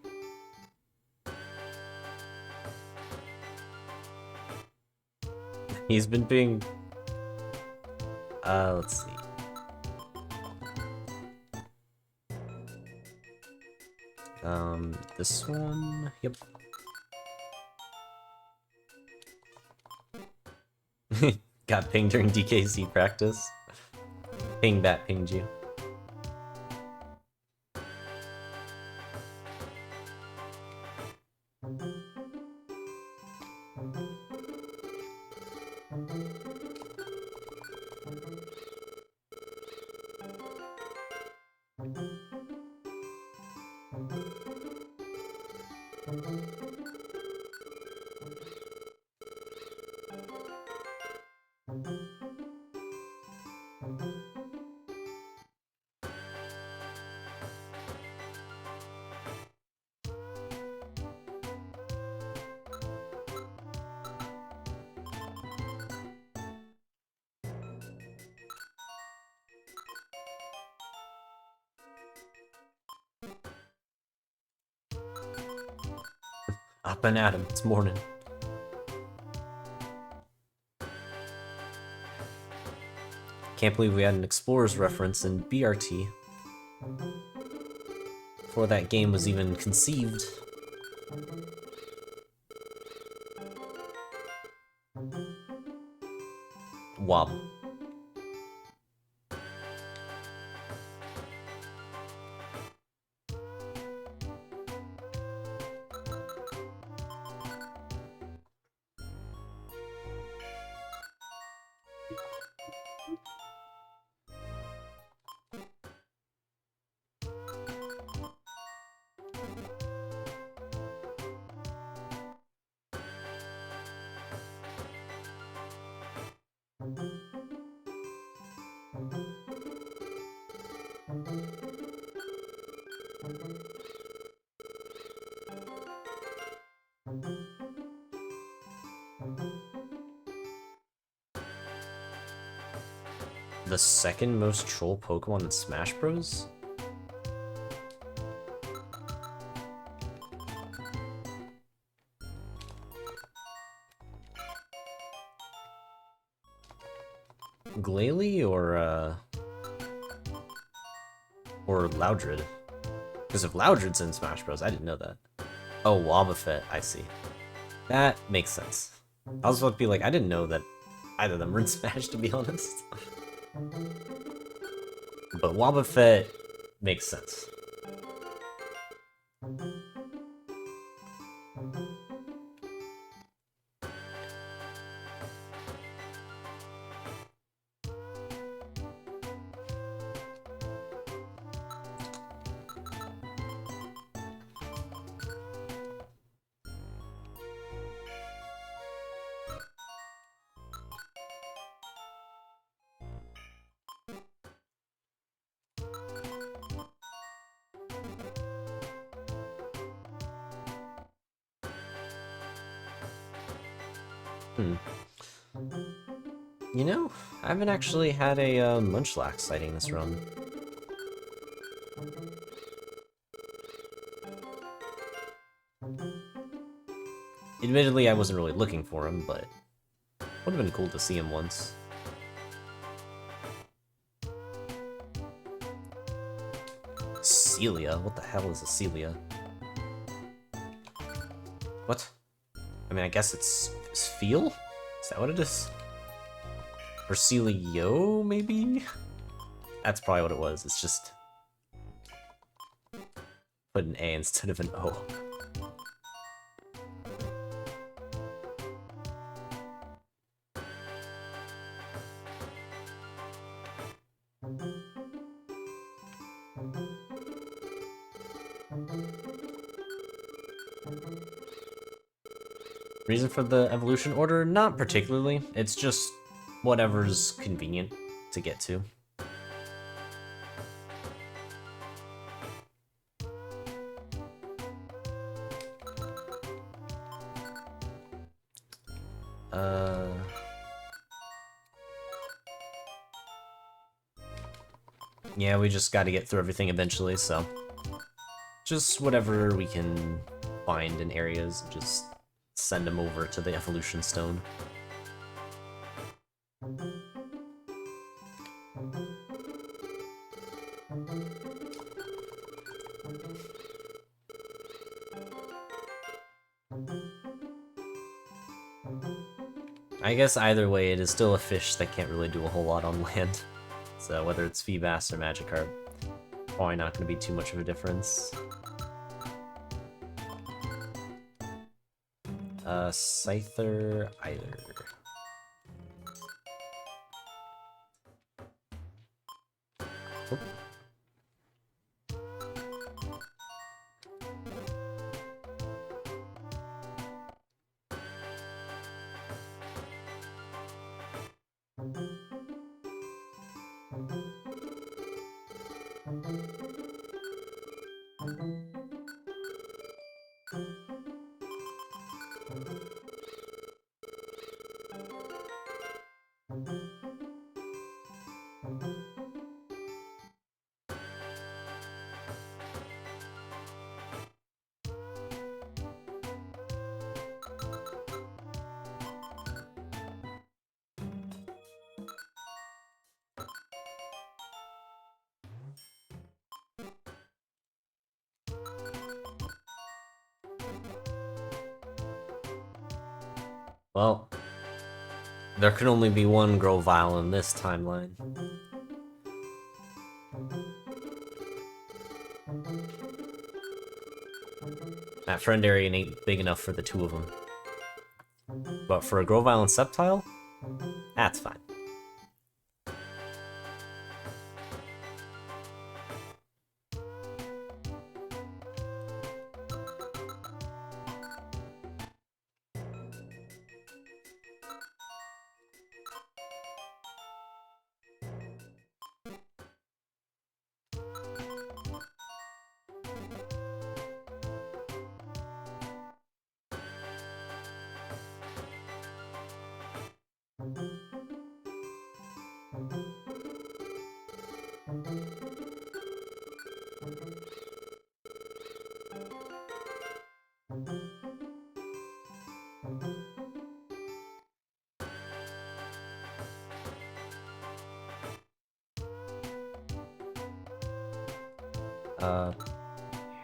[SPEAKER 1] He's been pinged. Let's see. This one? Yep. Got pinged during DKC practice. Ping bat pinged you. Up and at him, it's morning. Can't believe we had an Explorers reference in BRT. Before that game was even conceived. Wob. The second most troll Pokemon in Smash Bros? Glalie or Loudred? Because if Loudred's in Smash Bros, I didn't know that. Oh, Wobbuffet, I see. That makes sense. I was about to be like, I didn't know that either of them were in Smash, to be honest. But Wobbuffet makes sense. You know, I haven't actually had a Munchlax sighting this run. Admittedly, I wasn't really looking for him, but would have been cool to see him once. Celia? What the hell is a Celia? What? I mean, I guess it's feel? Is that what it is? Or Celio, maybe? That's probably what it was. It's just put an A instead of an O. Reason for the evolution order? Not particularly. It's just whatever's convenient to get to. Yeah, we just gotta get through everything eventually, so... just whatever we can find in areas, just send them over to the evolution stone. I guess either way, it is still a fish that can't really do a whole lot on land. So whether it's Feebas or Magikarp, probably not going to be too much of a difference. Scyther, either. Oop. Well, there can only be one Grovyle in this timeline. That friend area ain't big enough for the two of them. But for a Grovyle and Sceptile, that's fine.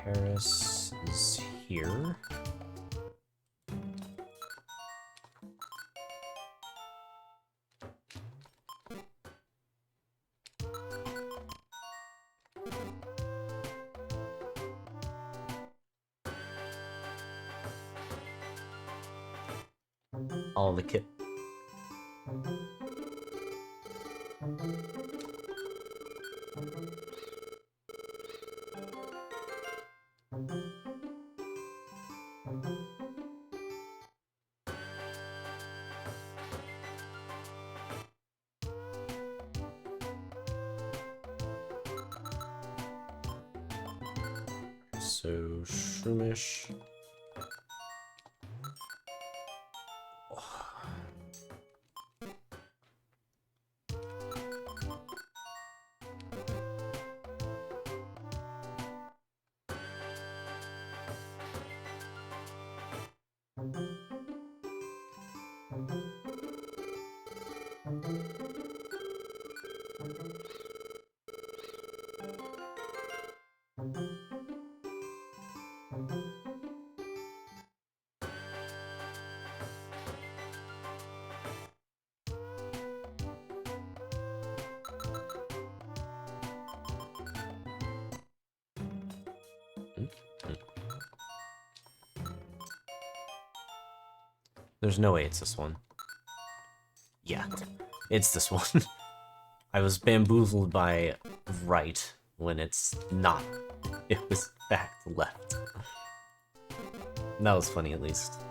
[SPEAKER 1] Harris is here. all the kit. So, shroomish. There's no way it's this one. Yeah, it's this one. I was bamboozled by right when it's not. It was back to left. That was funny, at least.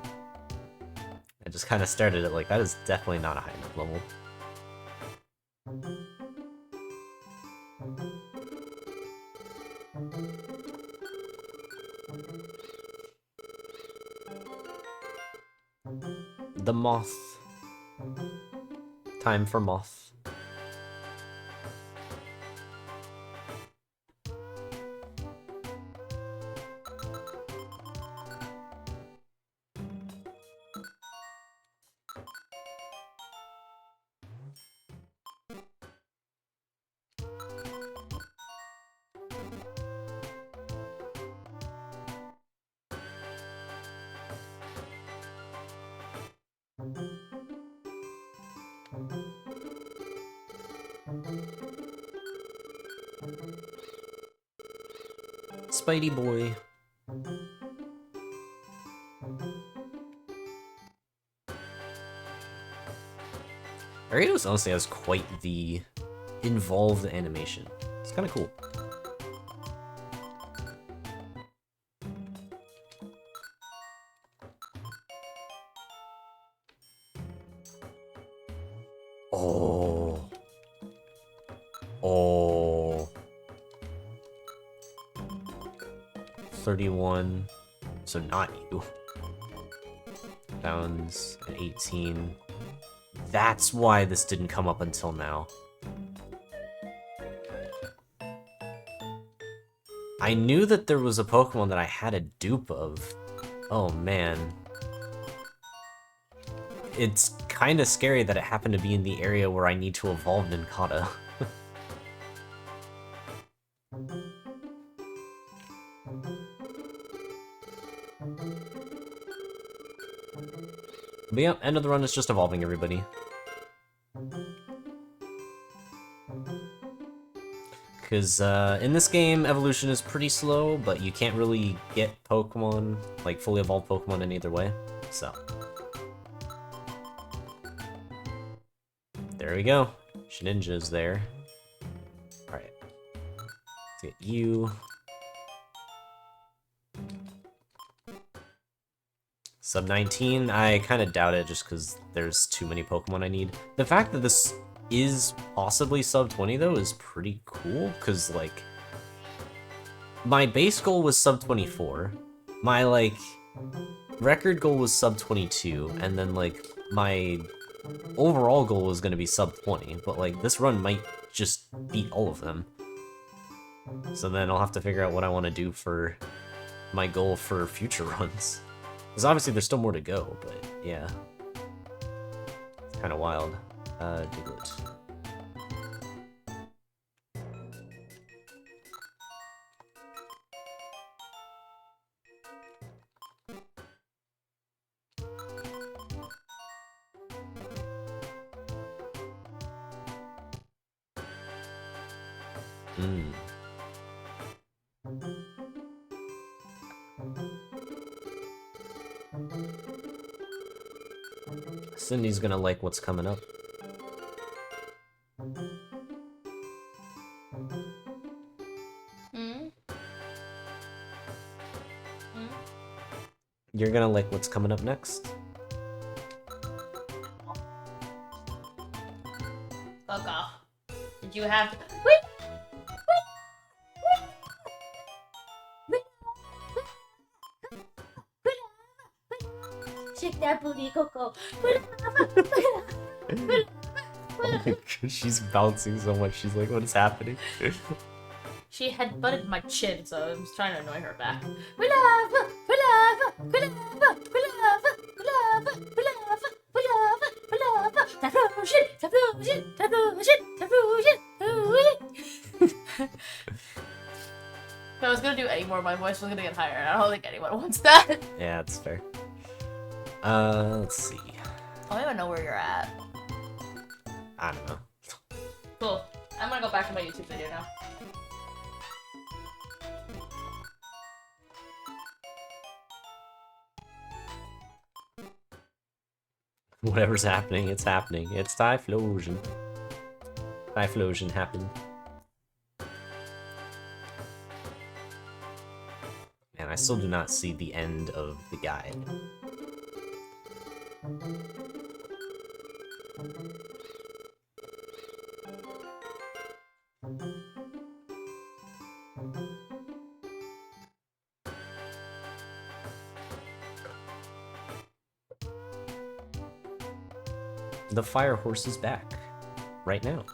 [SPEAKER 1] I just kind of started it like, that is definitely not a high enough level. The moth. Time for moth. Spidey boy. Ariados honestly has quite the involved animation. It's kind of cool. Oh. Oh. 31. So not you. Bounds at 18. That's why this didn't come up until now. I knew that there was a Pokemon that I had a dupe of. Oh man. It's kind of scary that it happened to be in the area where I need to evolve Nincada. But yeah, end of the run is just evolving everybody. Because in this game, evolution is pretty slow, but you can't really get Pokemon, like fully evolved Pokemon in either way, so. There we go. Shedinja's there. Alright. Let's get you. Sub 19, I kind of doubt it just because there's too many Pokemon I need. The fact that this is possibly sub 20 though is pretty cool, because like, my base goal was sub 24. My like, record goal was sub 22, and then like, my overall goal was going to be sub 20, but like, this run might just beat all of them. So then I'll have to figure out what I want to do for my goal for future runs. Because obviously there's still more to go, but yeah. It's kind of wild. Diglett. Hmm. Cindy's gonna like what's coming up. You're gonna like what's coming up next.
[SPEAKER 2] Fuck off. Did you have to... Wait! Shake that booty, Coco.
[SPEAKER 1] She's bouncing so much. She's like, what is happening?
[SPEAKER 2] She had butted my chin, so I was trying to annoy her back. If I was gonna do any more, my voice was gonna get higher, and I don't think anyone wants that.
[SPEAKER 1] Yeah, that's fair. Let's see.
[SPEAKER 2] I don't even know where you're at.
[SPEAKER 1] I don't know.
[SPEAKER 2] Cool. I'm gonna go back to my YouTube video now.
[SPEAKER 1] Whatever's happening, it's happening. It's Typhlosion. Typhlosion happened. Man, I still do not see the end of the guide. The fire horse is back. Right now.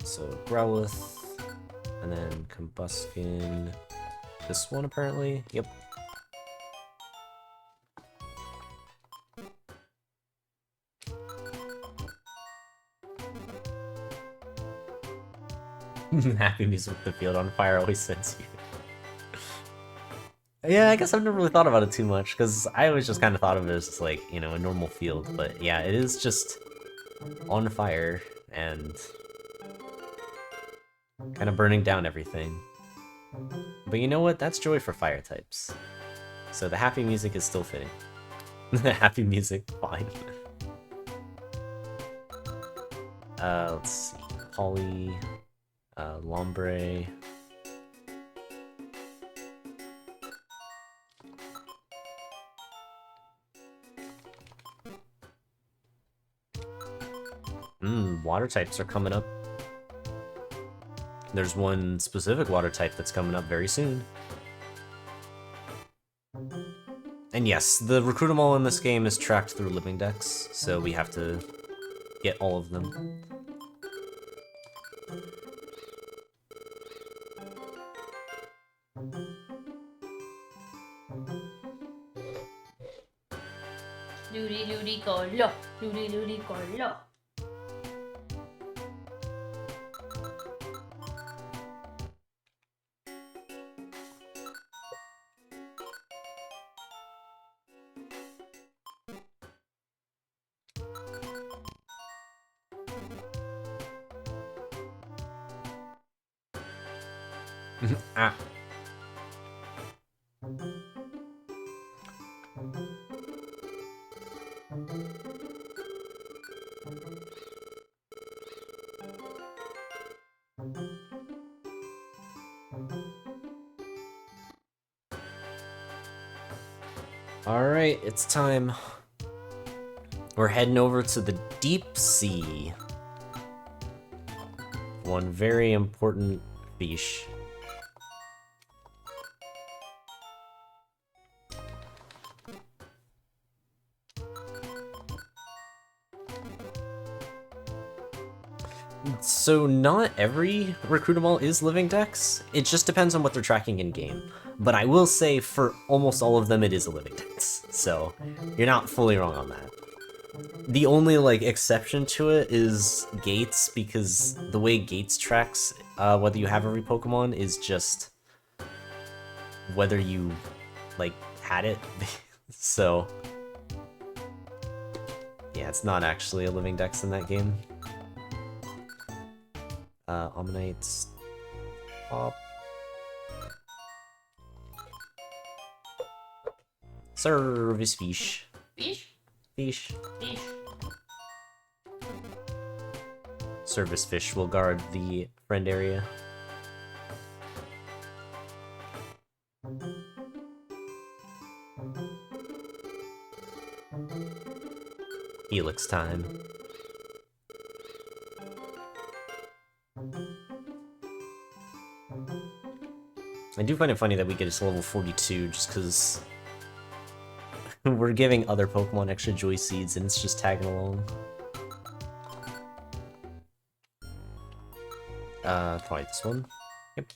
[SPEAKER 1] So Growlithe, and then Combuskin. This one apparently? Yep. Happy music with the field on fire always sends you. Yeah, I guess I've never really thought about it too much, because I always just kind of thought of it as like, you know, a normal field, but yeah, it is just on fire and kind of burning down everything. But you know what? That's joy for fire types. So the happy music is still fitting. Happy music, fine. Let's see. Polly, Lombre. Water types are coming up. There's one specific water type that's coming up very soon. And yes, the Recruit'em-all in this game is tracked through living decks, so we have to get all of them.
[SPEAKER 2] Ludi ludi colo. Ludi ludi colo.
[SPEAKER 1] Ah. Alright, it's time. We're heading over to the deep sea. One very important fish. So not every Recruit'em-all is living decks. It just depends on what they're tracking in game. But I will say for almost all of them it is a living dex. So you're not fully wrong on that. The only like exception to it is Gates, because the way Gates tracks whether you have every Pokemon is just whether you like had it. So yeah, it's not actually a living dex in that game. Omnites. Pop. Service fish.
[SPEAKER 2] Fish?
[SPEAKER 1] Fish.
[SPEAKER 2] Fish.
[SPEAKER 1] Service fish will guard the friend area. Helix time. I do find it funny that we get to level 42 just because we're giving other Pokemon extra Joy Seeds and it's just tagging along. Probably this one. Yep.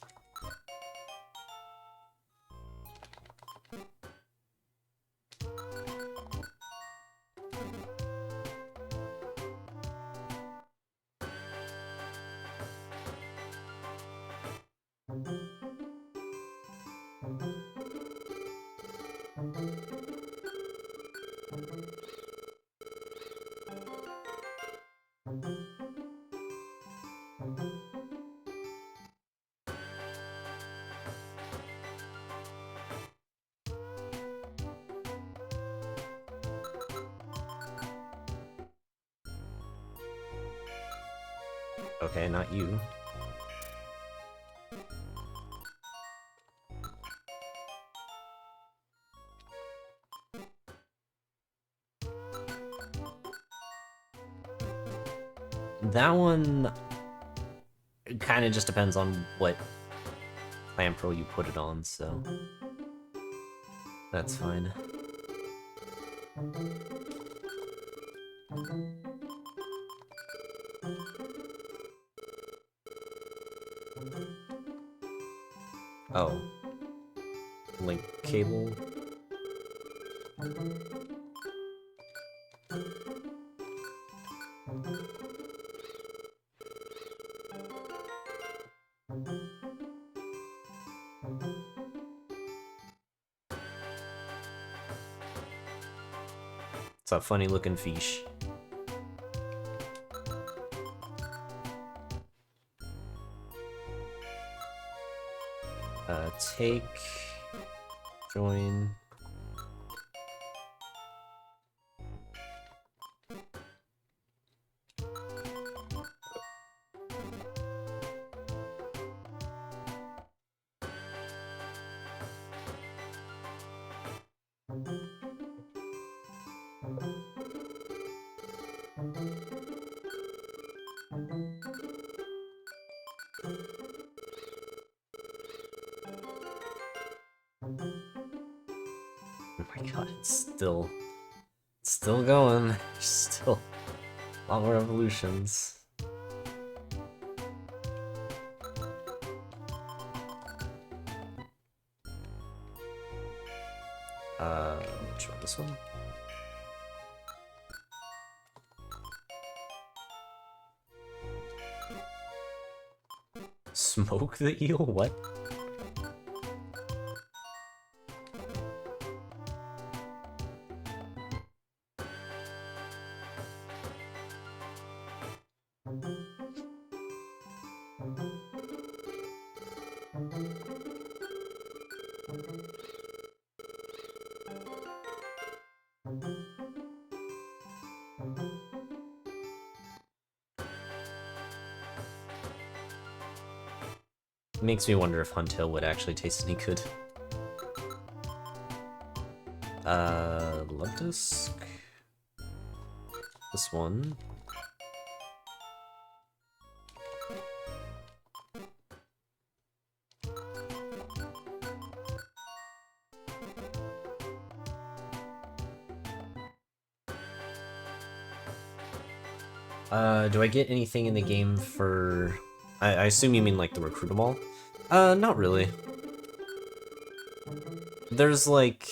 [SPEAKER 1] Okay, not you. That one kind of just depends on what Plan Pro you put it on, so that's fine. Oh. Link cable. It's a funny looking fish. Take, join. Oh my god, it's still going. Still a lot more evolutions. Which one? This one? Smoke the eel? What? Makes me wonder if Huntail would actually taste any good. Love Disc. This one. Do I get anything in the game for... I assume you mean like the recruit 'em all? Not really. There's like...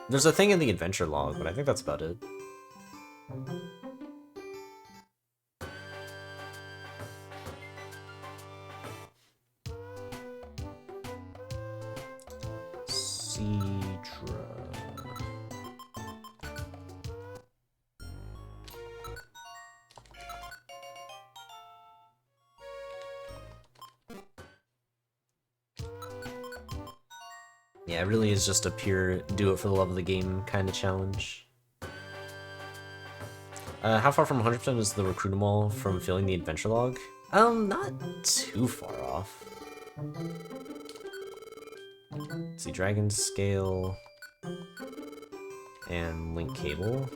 [SPEAKER 1] There's a thing in the adventure log, but I think that's about it. Seadra. Yeah, it really is just a pure do it for the love of the game kind of challenge. How far from 100% is the Recruitamal from filling the adventure log? Not too far off. Let's see, Dragon Scale and Link Cable.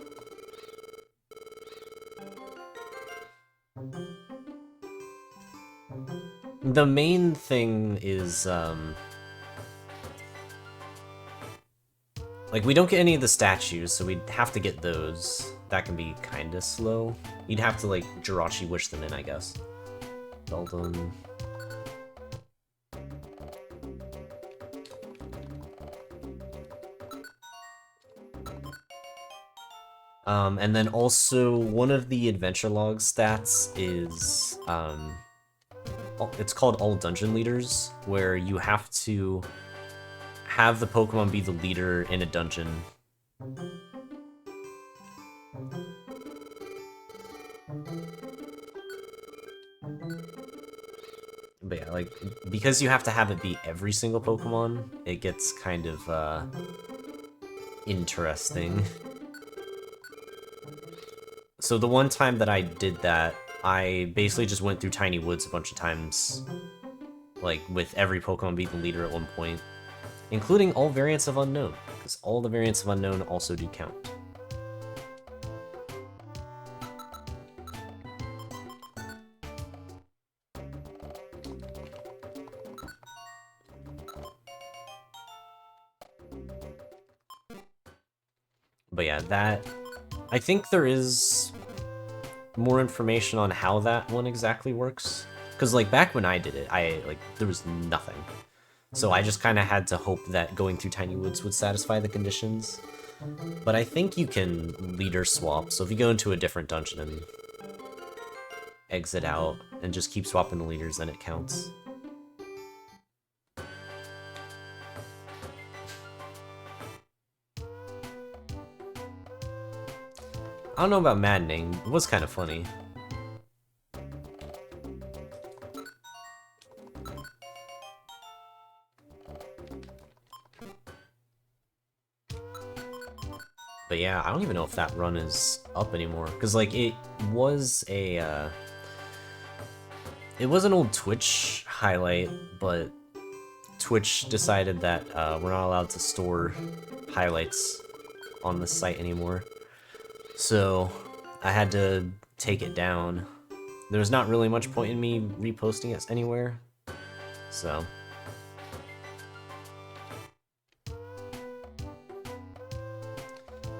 [SPEAKER 1] The main thing is, like, we don't get any of the statues, so we'd have to get those. That can be kinda slow. You'd have to, like, Jirachi wish them in, I guess. Beldum. And then also, one of the adventure log stats is, it's called All Dungeon Leaders, where you have to have the Pokemon be the leader in a dungeon. But yeah, like, because you have to have it be every single Pokemon, it gets kind of, interesting. So the one time that I did that, I basically just went through Tiny Woods a bunch of times, like, with every Pokemon being the leader at one point, including all variants of Unknown, because all the variants of Unknown also do count. But yeah, that... I think there is more information on how that one exactly works. Because, like, back when I did it, there was nothing. So I just kind of had to hope that going through Tiny Woods would satisfy the conditions. But I think you can leader swap, so if you go into a different dungeon and exit out and just keep swapping the leaders, then it counts. I don't know about maddening, it was kind of funny. But yeah, I don't even know if that run is up anymore, because like it was an old Twitch highlight, but Twitch decided that we're not allowed to store highlights on the site anymore. So I had to take it down. There's not really much point in me reposting it anywhere, so...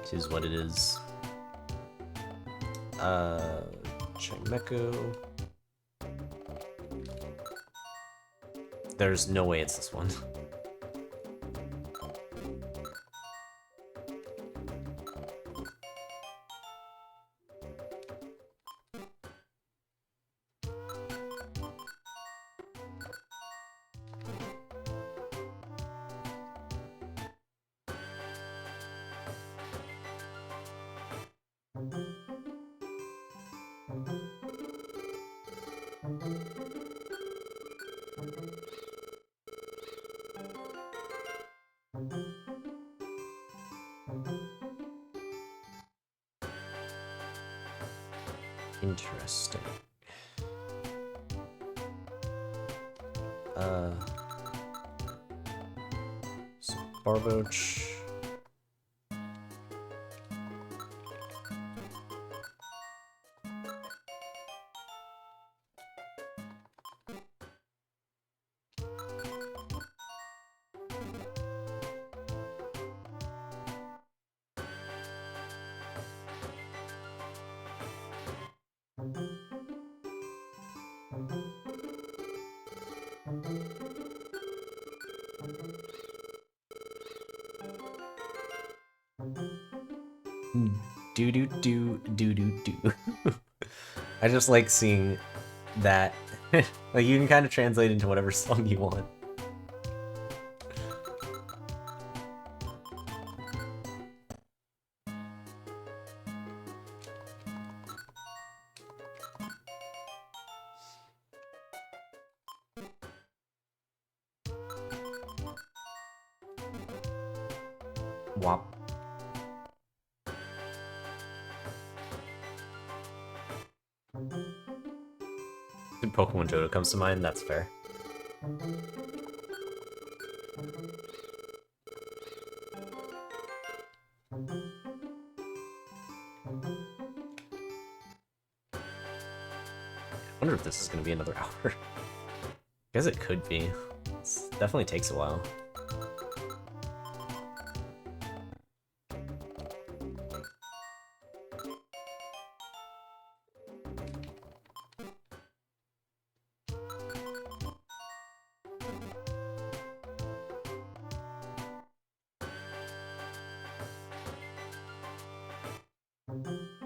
[SPEAKER 1] it is what it is. Chimeco. There's no way it's this one. Interesting. So Barboach. Do do do do do do. I just like seeing that. Like you can kind of translate into whatever song you want. Wop. Good Pokemon Johto comes to mind, that's fair. I wonder if this is going to be another hour. I guess it could be. It definitely takes a while.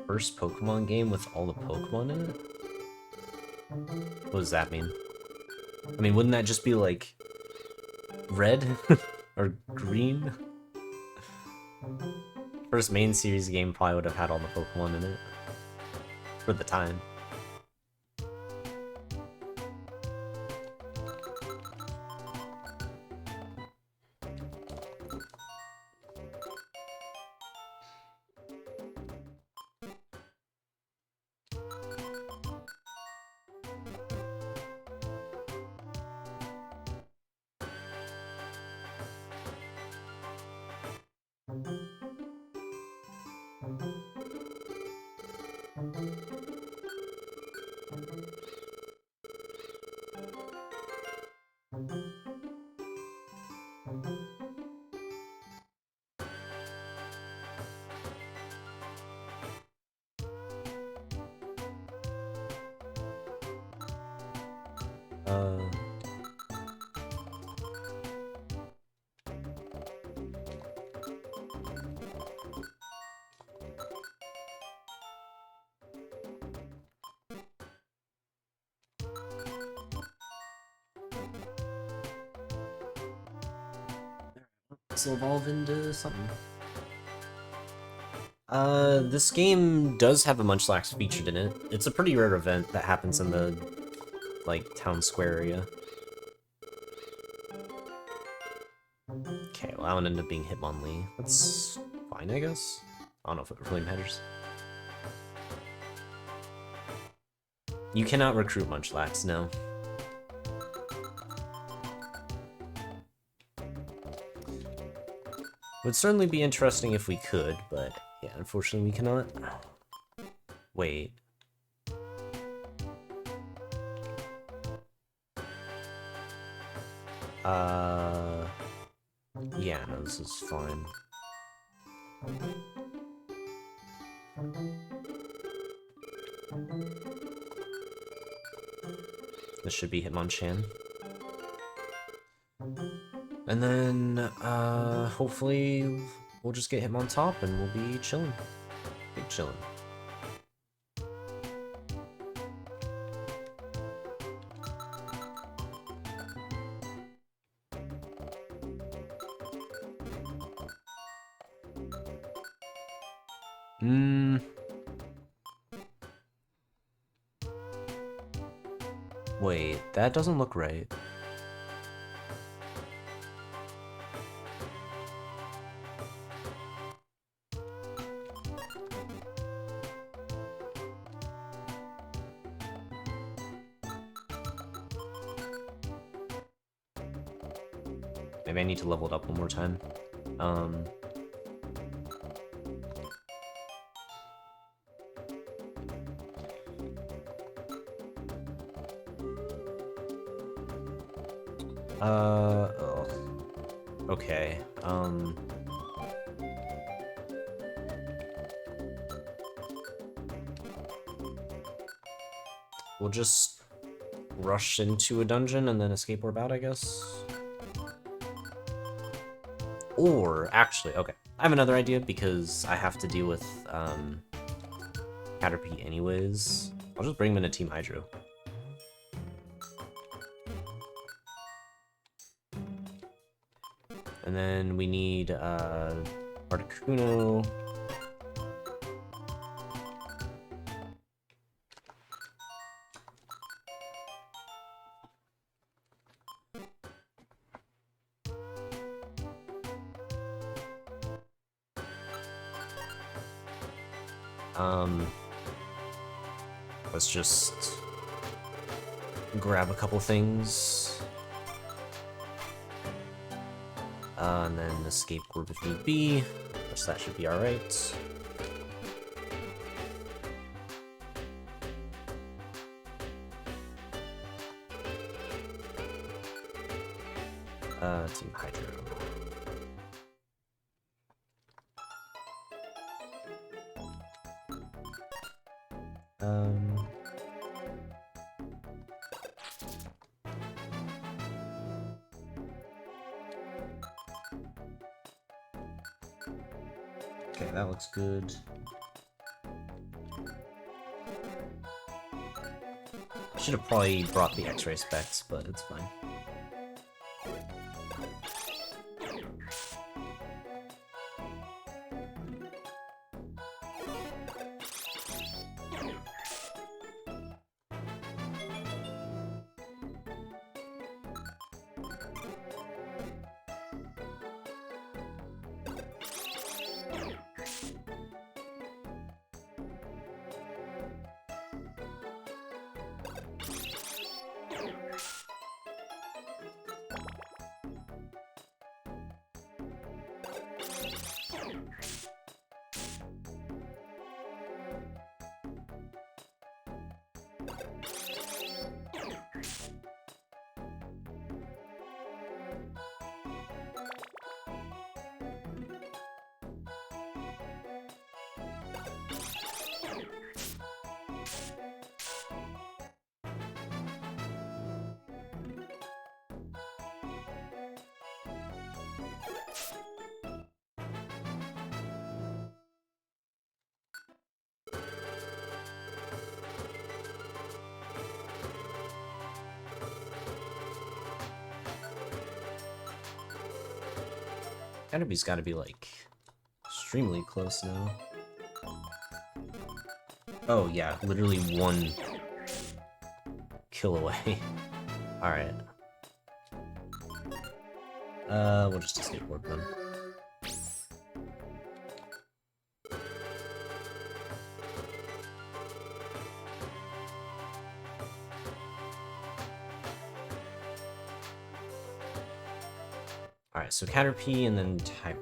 [SPEAKER 1] First Pokemon game with all the Pokemon in it? What does that mean? I mean, wouldn't that just be like red or green? First main series game probably would have had all the Pokemon in it for the time. This will evolve into something. This game does have a Munchlax featured in it. It's a pretty rare event that happens in the, like, town square area. Okay, well, that one ended up being Hitmonlee. That's fine, I guess. I don't know if it really matters. You cannot recruit Munchlax, no. Would certainly be interesting if we could, but yeah, unfortunately we cannot. Wait. Yeah, no, this is fine. This should be Hitmonchan. And then, hopefully we'll just get Hitmontop and we'll be chilling. Big chilling. Wait, that doesn't look right. Maybe I need to level it up one more time. Oh. Okay, we'll just rush into a dungeon and then escape warp out, I guess? Or, actually, okay. I have another idea because I have to deal with, Caterpie anyways. I'll just bring him into Team Hydro. And then we need, Articuno. Let's just grab a couple things. And then escape group if need be, which that should be alright. Team Hydro. Okay, that looks good. Should have probably brought the X-ray specs, but it's fine. Enemy's gotta be, like, extremely close now. Oh, yeah, literally 1 kill away. Alright. We'll just escape warp them. Alright, so Caterpie and then Tyrone.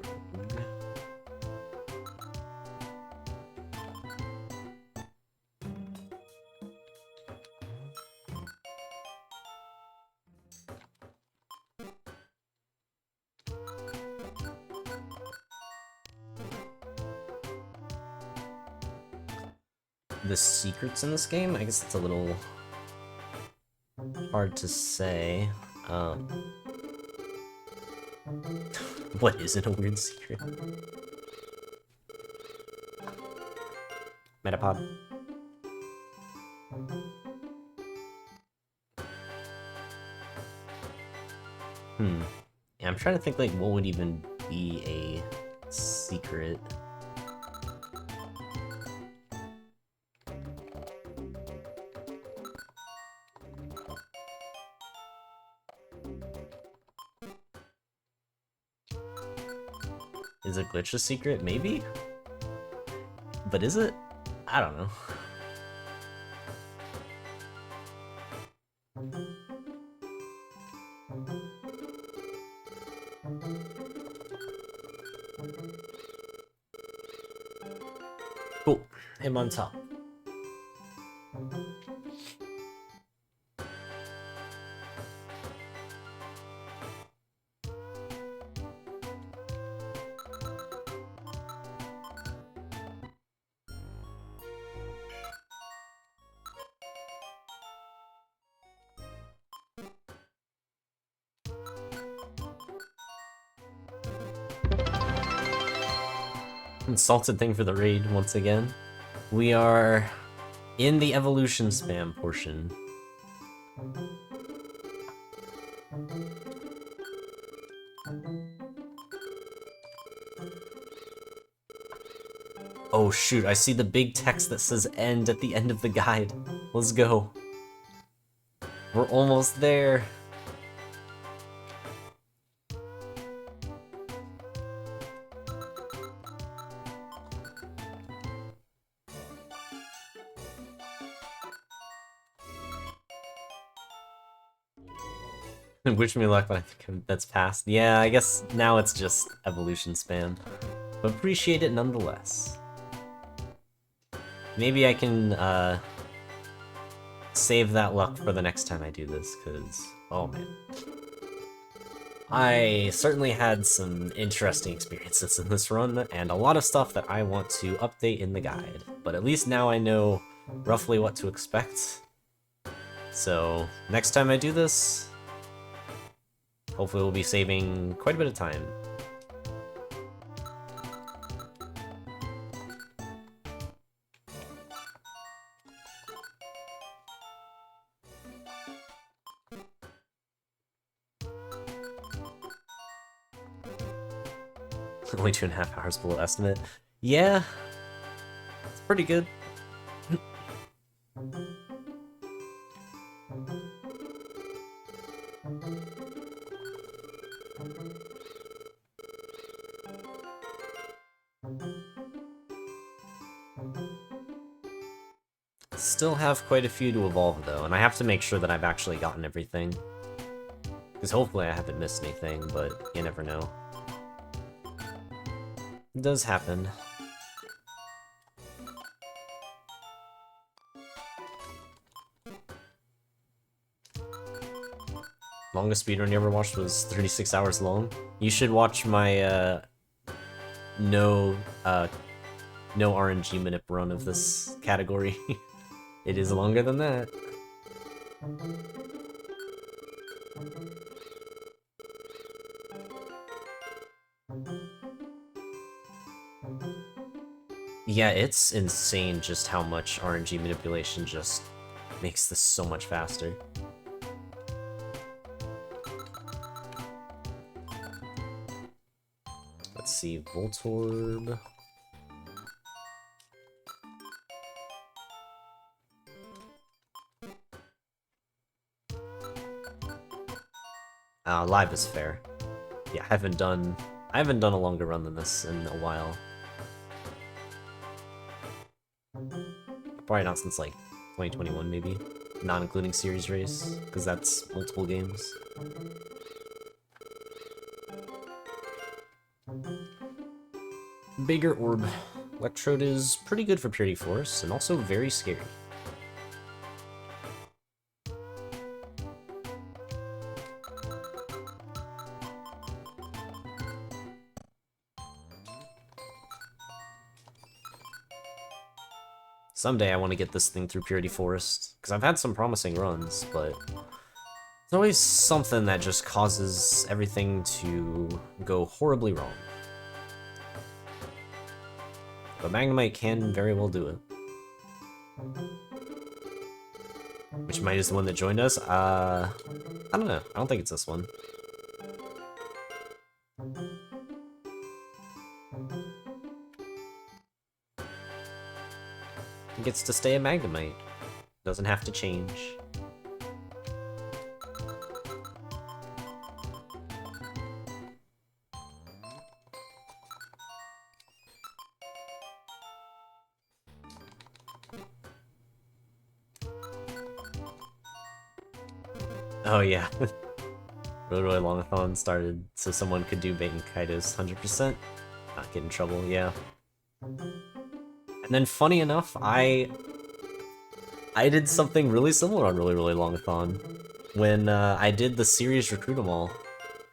[SPEAKER 1] The secrets in this game? I guess it's a little hard to say. What isn't a weird secret? Metapod. Yeah, I'm trying to think, like, what would even be a secret? Is a glitch a secret? Maybe? But is it? I don't know. Cool. Him on top. Insulted thing for the raid once again. We are in the evolution spam portion. Oh shoot, I see the big text that says end at the end of the guide. Let's go. We're almost there. Wish me luck, but I think that's past. Yeah, I guess now it's just evolution span. But appreciate it nonetheless. Maybe I can, save that luck for the next time I do this, because, oh man. I certainly had some interesting experiences in this run, and a lot of stuff that I want to update in the guide. But at least now I know roughly what to expect. So, next time I do this, hopefully we'll be saving quite a bit of time. Only 2.5 hours below estimate. Yeah, it's pretty good. Still have quite a few to evolve though, and I have to make sure that I've actually gotten everything. Because hopefully I haven't missed anything, but you never know. It does happen. Longest speedrun you ever watched was 36 hours long. You should watch my no RNG manip run of this category. It is longer than that. Yeah, it's insane just how much RNG manipulation just makes this so much faster. Let's see, Voltorb. Live is fair. Yeah, I haven't done a longer run than this in a while. Probably not since like 2021 maybe, not including series race, because that's multiple games. Bigger Orb. Electrode is pretty good for Purity Force, and also very scary. Someday I want to get this thing through Purity Forest, because I've had some promising runs, but there's always something that just causes everything to go horribly wrong. But Magnemite can very well do it. Which might is the one that joined us? I don't know. I don't think it's this one. He gets to stay a Magnemite. Doesn't have to change. Oh yeah. Really Longathon started so someone could do bait and Kaidos 100%. Not get in trouble, yeah. And then funny enough, I did something really similar on Really Longathon. When I did the series Recruit 'em All,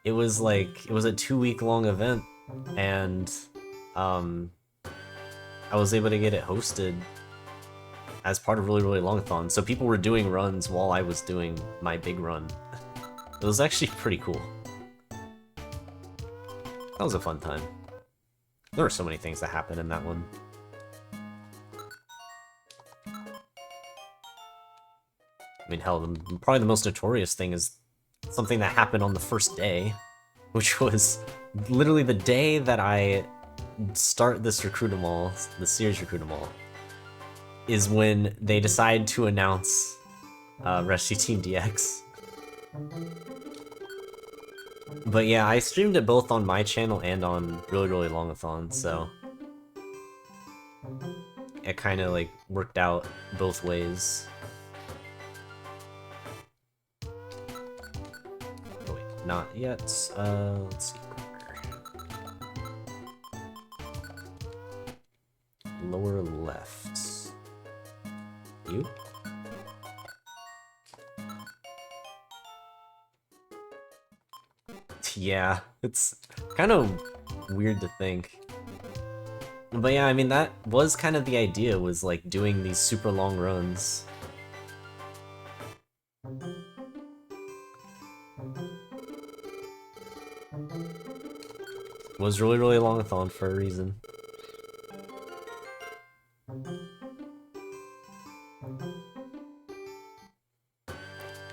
[SPEAKER 1] it was a 2-week long event, and I was able to get it hosted as part of Really Longathon, so people were doing runs while I was doing my big run. It was actually pretty cool. That was a fun time. There were so many things that happened in that one. I mean, hell, probably the most notorious thing is something that happened on the first day, which was literally the day that I start this Recruit 'em All, the series Recruit 'em All, is when they decide to announce Rescue Team DX. But yeah, I streamed it both on my channel and on Really Longathon, so it kind of like worked out both ways. not yet. Let's see. Lower left. You? Yeah, it's kind of weird to think. But yeah, I mean, that was kind of the idea, was like doing these super long runs. It was really, really long-a-thon for a reason.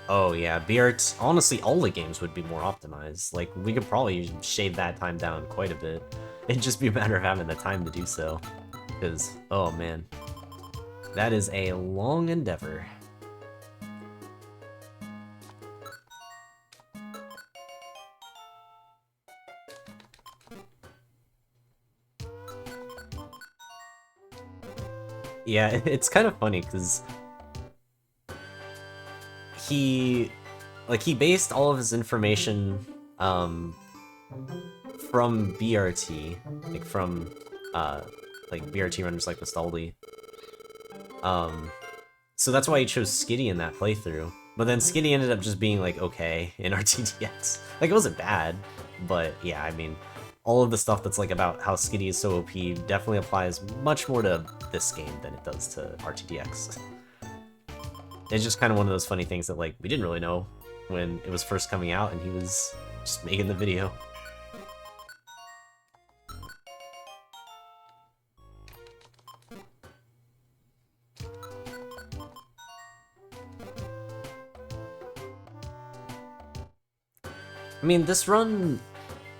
[SPEAKER 1] Oh yeah, BRT, honestly, all the games would be more optimized. Like, we could probably shave that time down quite a bit. It'd just be a matter of having the time to do so. Because, oh man, that is a long endeavor. Yeah, it's kind of funny, because he based all of his information, from BRT, like BRT runners like Nostaldi. So that's why he chose Skitty in that playthrough. But then Skitty ended up just being like okay in RTDX. Like, it wasn't bad, but yeah, I mean, all of the stuff that's like about how Skitty is so OP definitely applies much more to this game than it does to RTDX. It's just kind of one of those funny things that like we didn't really know when it was first coming out and he was just making the video. I mean, this run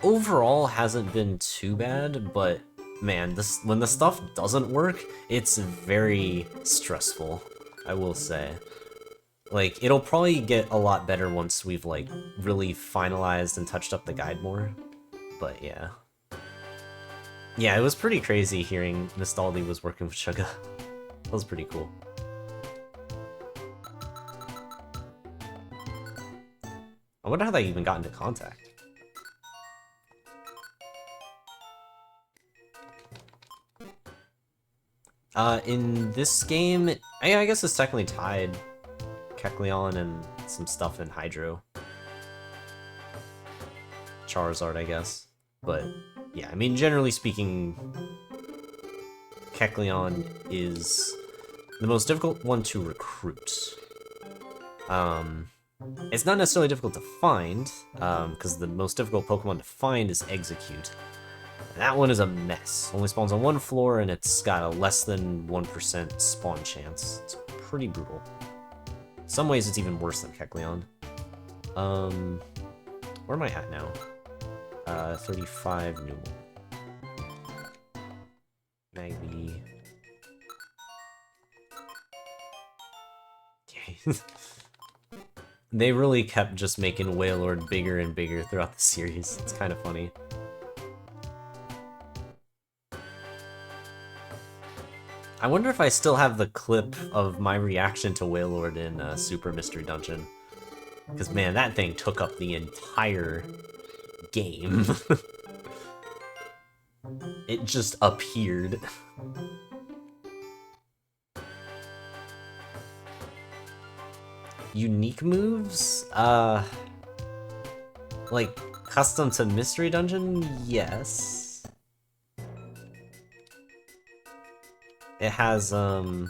[SPEAKER 1] overall hasn't been too bad, but man, when the stuff doesn't work, it's very stressful, I will say. Like, it'll probably get a lot better once we've, like, really finalized and touched up the guide more, but yeah. Yeah, it was pretty crazy hearing Nostaldi was working with Suga. That was pretty cool. I wonder how they even got into contact. In this game, I guess it's technically tied Kecleon and some stuff in Hydro. Charizard, I guess. But, yeah, I mean, generally speaking, Kecleon is the most difficult one to recruit. It's not necessarily difficult to find, because the most difficult Pokemon to find is Execute. And that one is a mess. Only spawns on one floor, and it's got a less than 1% spawn chance. It's pretty brutal. In some ways, it's even worse than Kecleon. Where am I at now? 35 Numel. Magby. Okay. They really kept just making Wailord bigger and bigger throughout the series. It's kind of funny. I wonder if I still have the clip of my reaction to Wailord in Super Mystery Dungeon. Because, man, that thing took up the entire game. It just appeared. Unique moves? Like, custom to Mystery Dungeon? Yes. It has, like,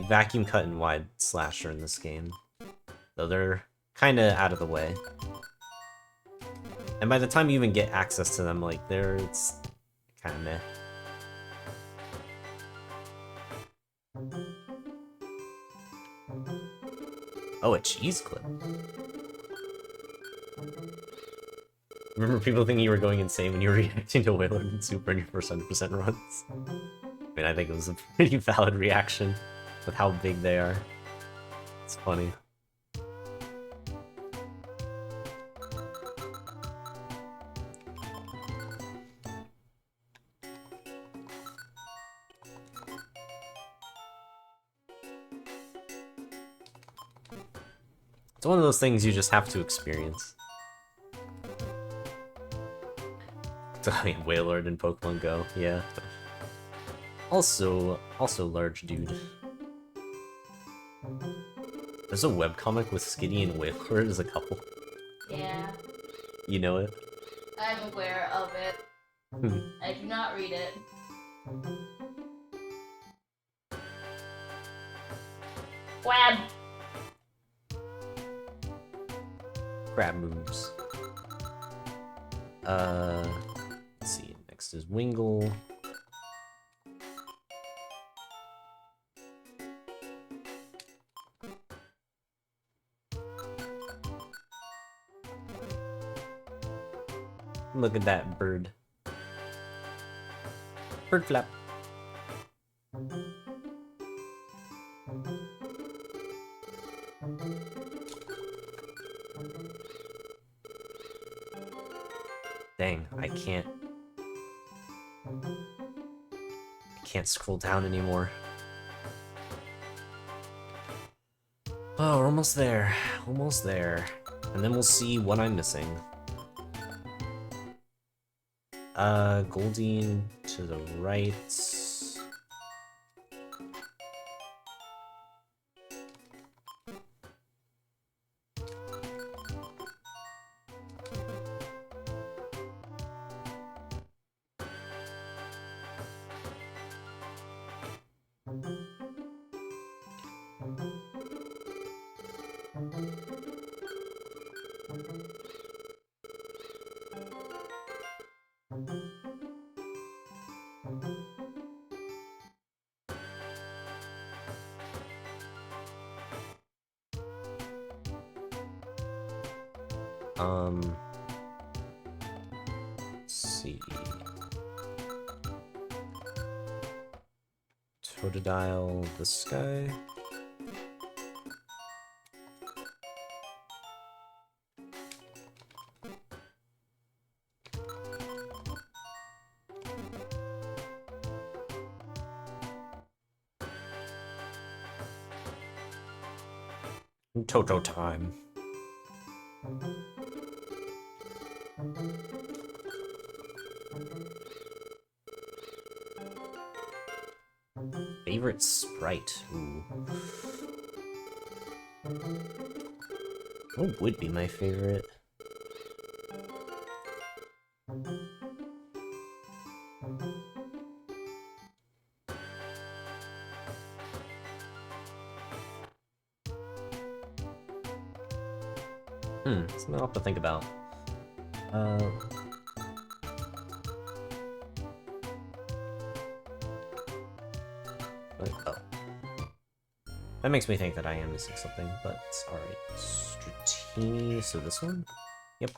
[SPEAKER 1] Vacuum Cut and Wide Slasher in this game. Though they're kinda out of the way. And by the time you even get access to them, like, it's kinda meh. Oh, a cheese clip. Remember people thinking you were going insane when you were reacting to Wailord and Super in your first 100% runs? I mean, I think it was a pretty valid reaction with how big they are. It's funny. It's one of those things you just have to experience. I mean, Wailord in Pokemon Go, yeah. Also large dude. There's a webcomic with Skitty and Wailord as a couple.
[SPEAKER 2] Yeah.
[SPEAKER 1] You know it?
[SPEAKER 2] I'm aware of it. I do not read it. Web!
[SPEAKER 1] Crab moves. Let's see. Next is Wingull. Look at that bird. Bird flap. Dang, I can't scroll down anymore. Oh, we're almost there. Almost there. And then we'll see what I'm missing. Goldeen to the right. Let's see. Totodile, this guy. Toto time. Favorite sprite? Ooh. What would be my favorite? Something I'll have to think about. Oh. That makes me think that I am missing something, but alright. Stratini, so this one? Yep.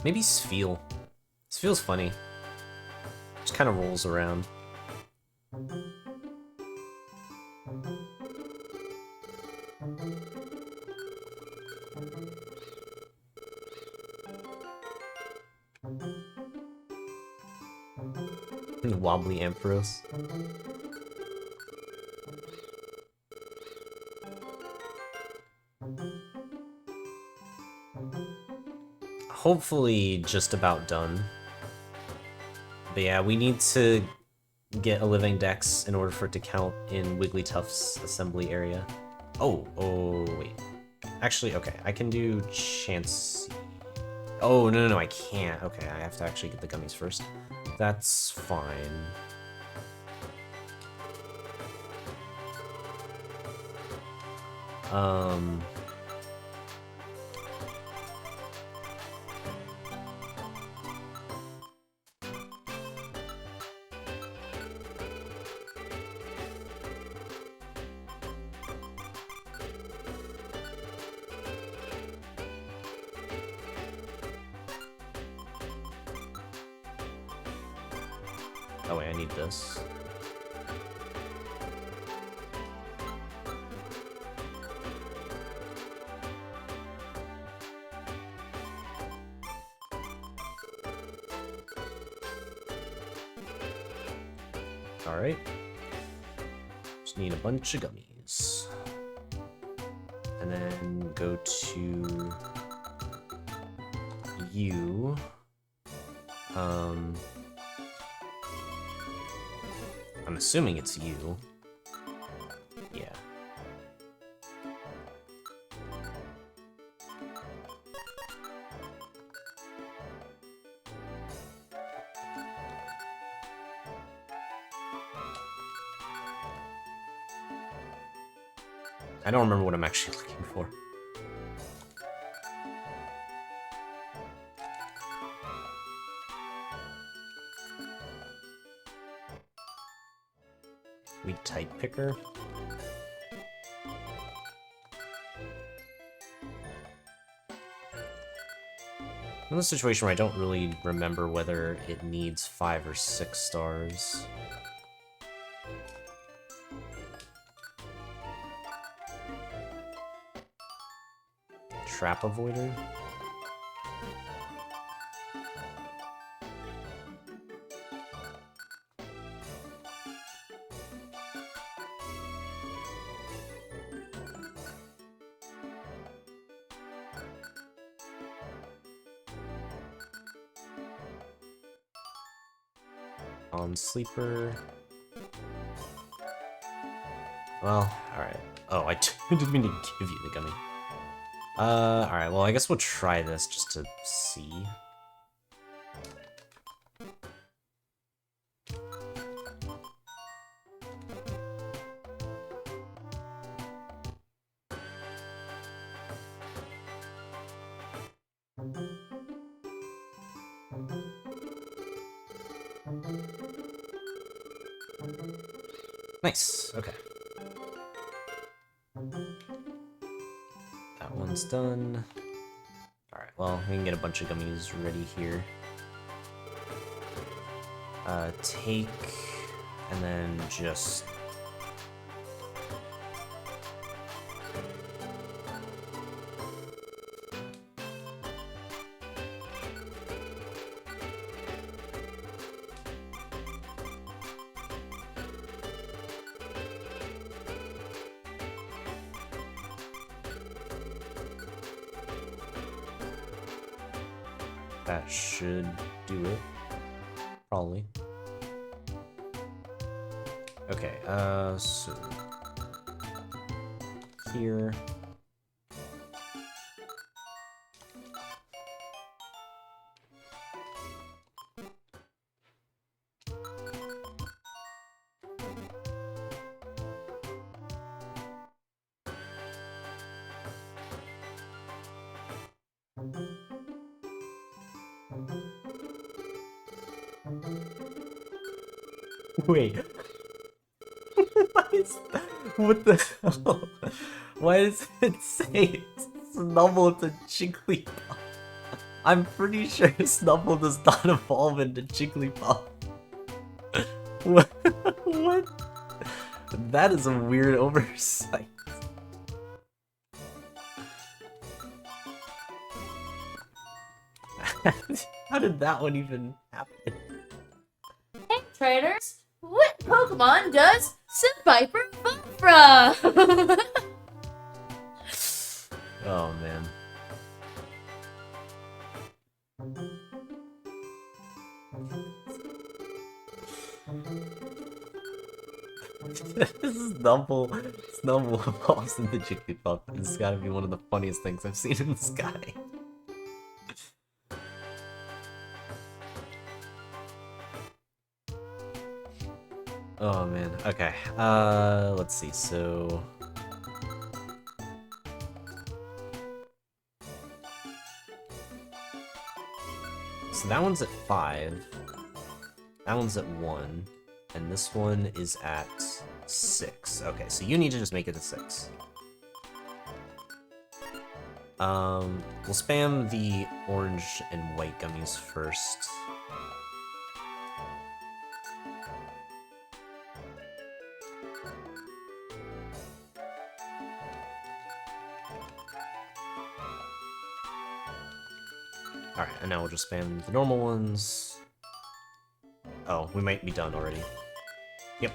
[SPEAKER 1] Maybe Sfeel. Sfeel's funny. Just kind of rolls around. Wobbly Ampharos. Hopefully just about done. But yeah, we need to get a living dex in order for it to count in Wigglytuff's assembly area. Oh, wait. Actually, okay, I can do Chansey. Oh, no, I can't. Okay, I have to actually get the gummies first. That's fine. Oh wait, I need this. Alright. Just need a bunch of gummies. And then go to you. I'm assuming it's you. Yeah. I don't remember what I'm actually looking for. Weak type picker. I'm in a situation where I don't really remember whether it needs 5 or 6 stars. Trap avoider. On sleeper. Well, alright. Oh, I didn't mean to give you the gummy. Alright, well, I guess we'll try this just to see. Nice, okay. That one's done. Alright, well, we can get a bunch of gummies ready here. Take, and then just... That should do it. Probably. Okay, so... here... Wait. What the hell? Why does it say Snubble to Jigglypuff? I'm pretty sure Snubble does not evolve into Jigglypuff. What? What? That is a weird oversight. How did that one even happen?
[SPEAKER 2] Hey traders, what Pokemon does Viper come from?
[SPEAKER 1] Oh man. Snubble evolves into Jigglypuff. This has gotta be one of the funniest things I've seen in the sky. Oh man, okay. Let's see, so... So that one's at 5, that one's at 1, and this one is at 6. Okay, so you need to just make it a 6. We'll spam the orange and white gummies first. Alright, and now we'll just spam the normal ones. Oh, we might be done already. Yep.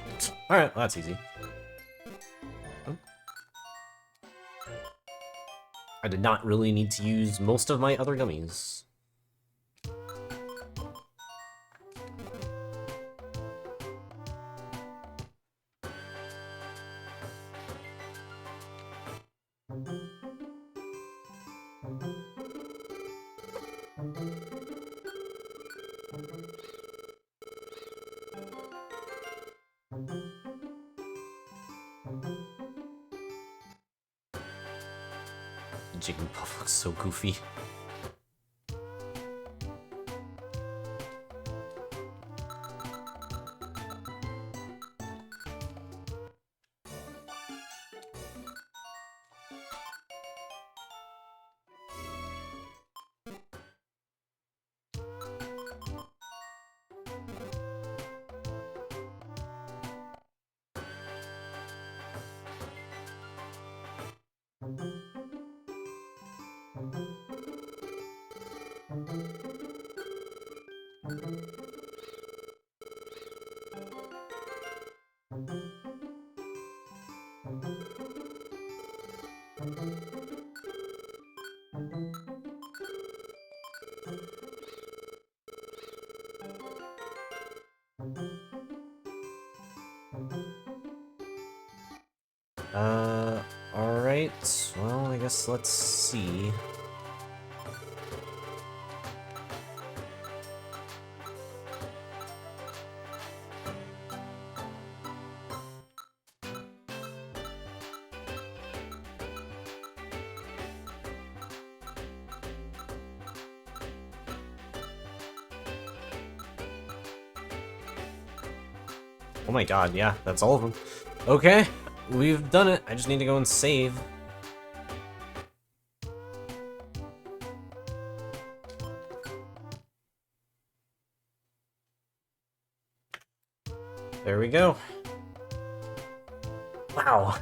[SPEAKER 1] Alright, well, that's easy. Oh. I did not really need to use most of my other gummies. Jigglypuff looks so goofy. Alright. Well, I guess let's see. Oh my god, yeah, that's all of them. Okay, we've done it. I just need to go and save. There we go. Wow.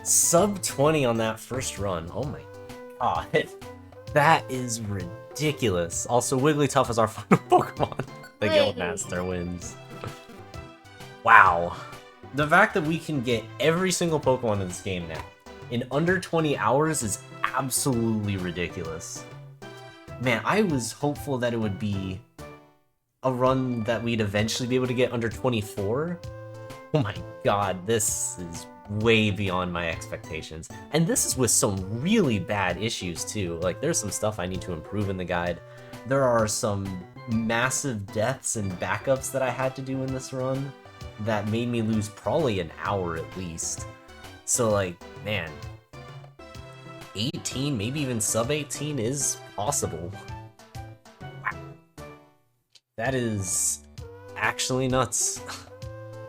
[SPEAKER 1] Sub 20 on that first run. Oh my god. That is ridiculous. Also, Wigglytuff is our final Pokemon. The Guildmaster wins. Wow. The fact that we can get every single Pokemon in this game now in under 20 hours is absolutely ridiculous. Man, I was hopeful that it would be a run that we'd eventually be able to get under 24. Oh my god, this is way beyond my expectations. And this is with some really bad issues too. Like, there's some stuff I need to improve in the guide. There are some massive deaths and backups that I had to do in this run that made me lose probably an hour at least. So like, man, 18, maybe even sub 18 is possible. Wow. That is actually nuts.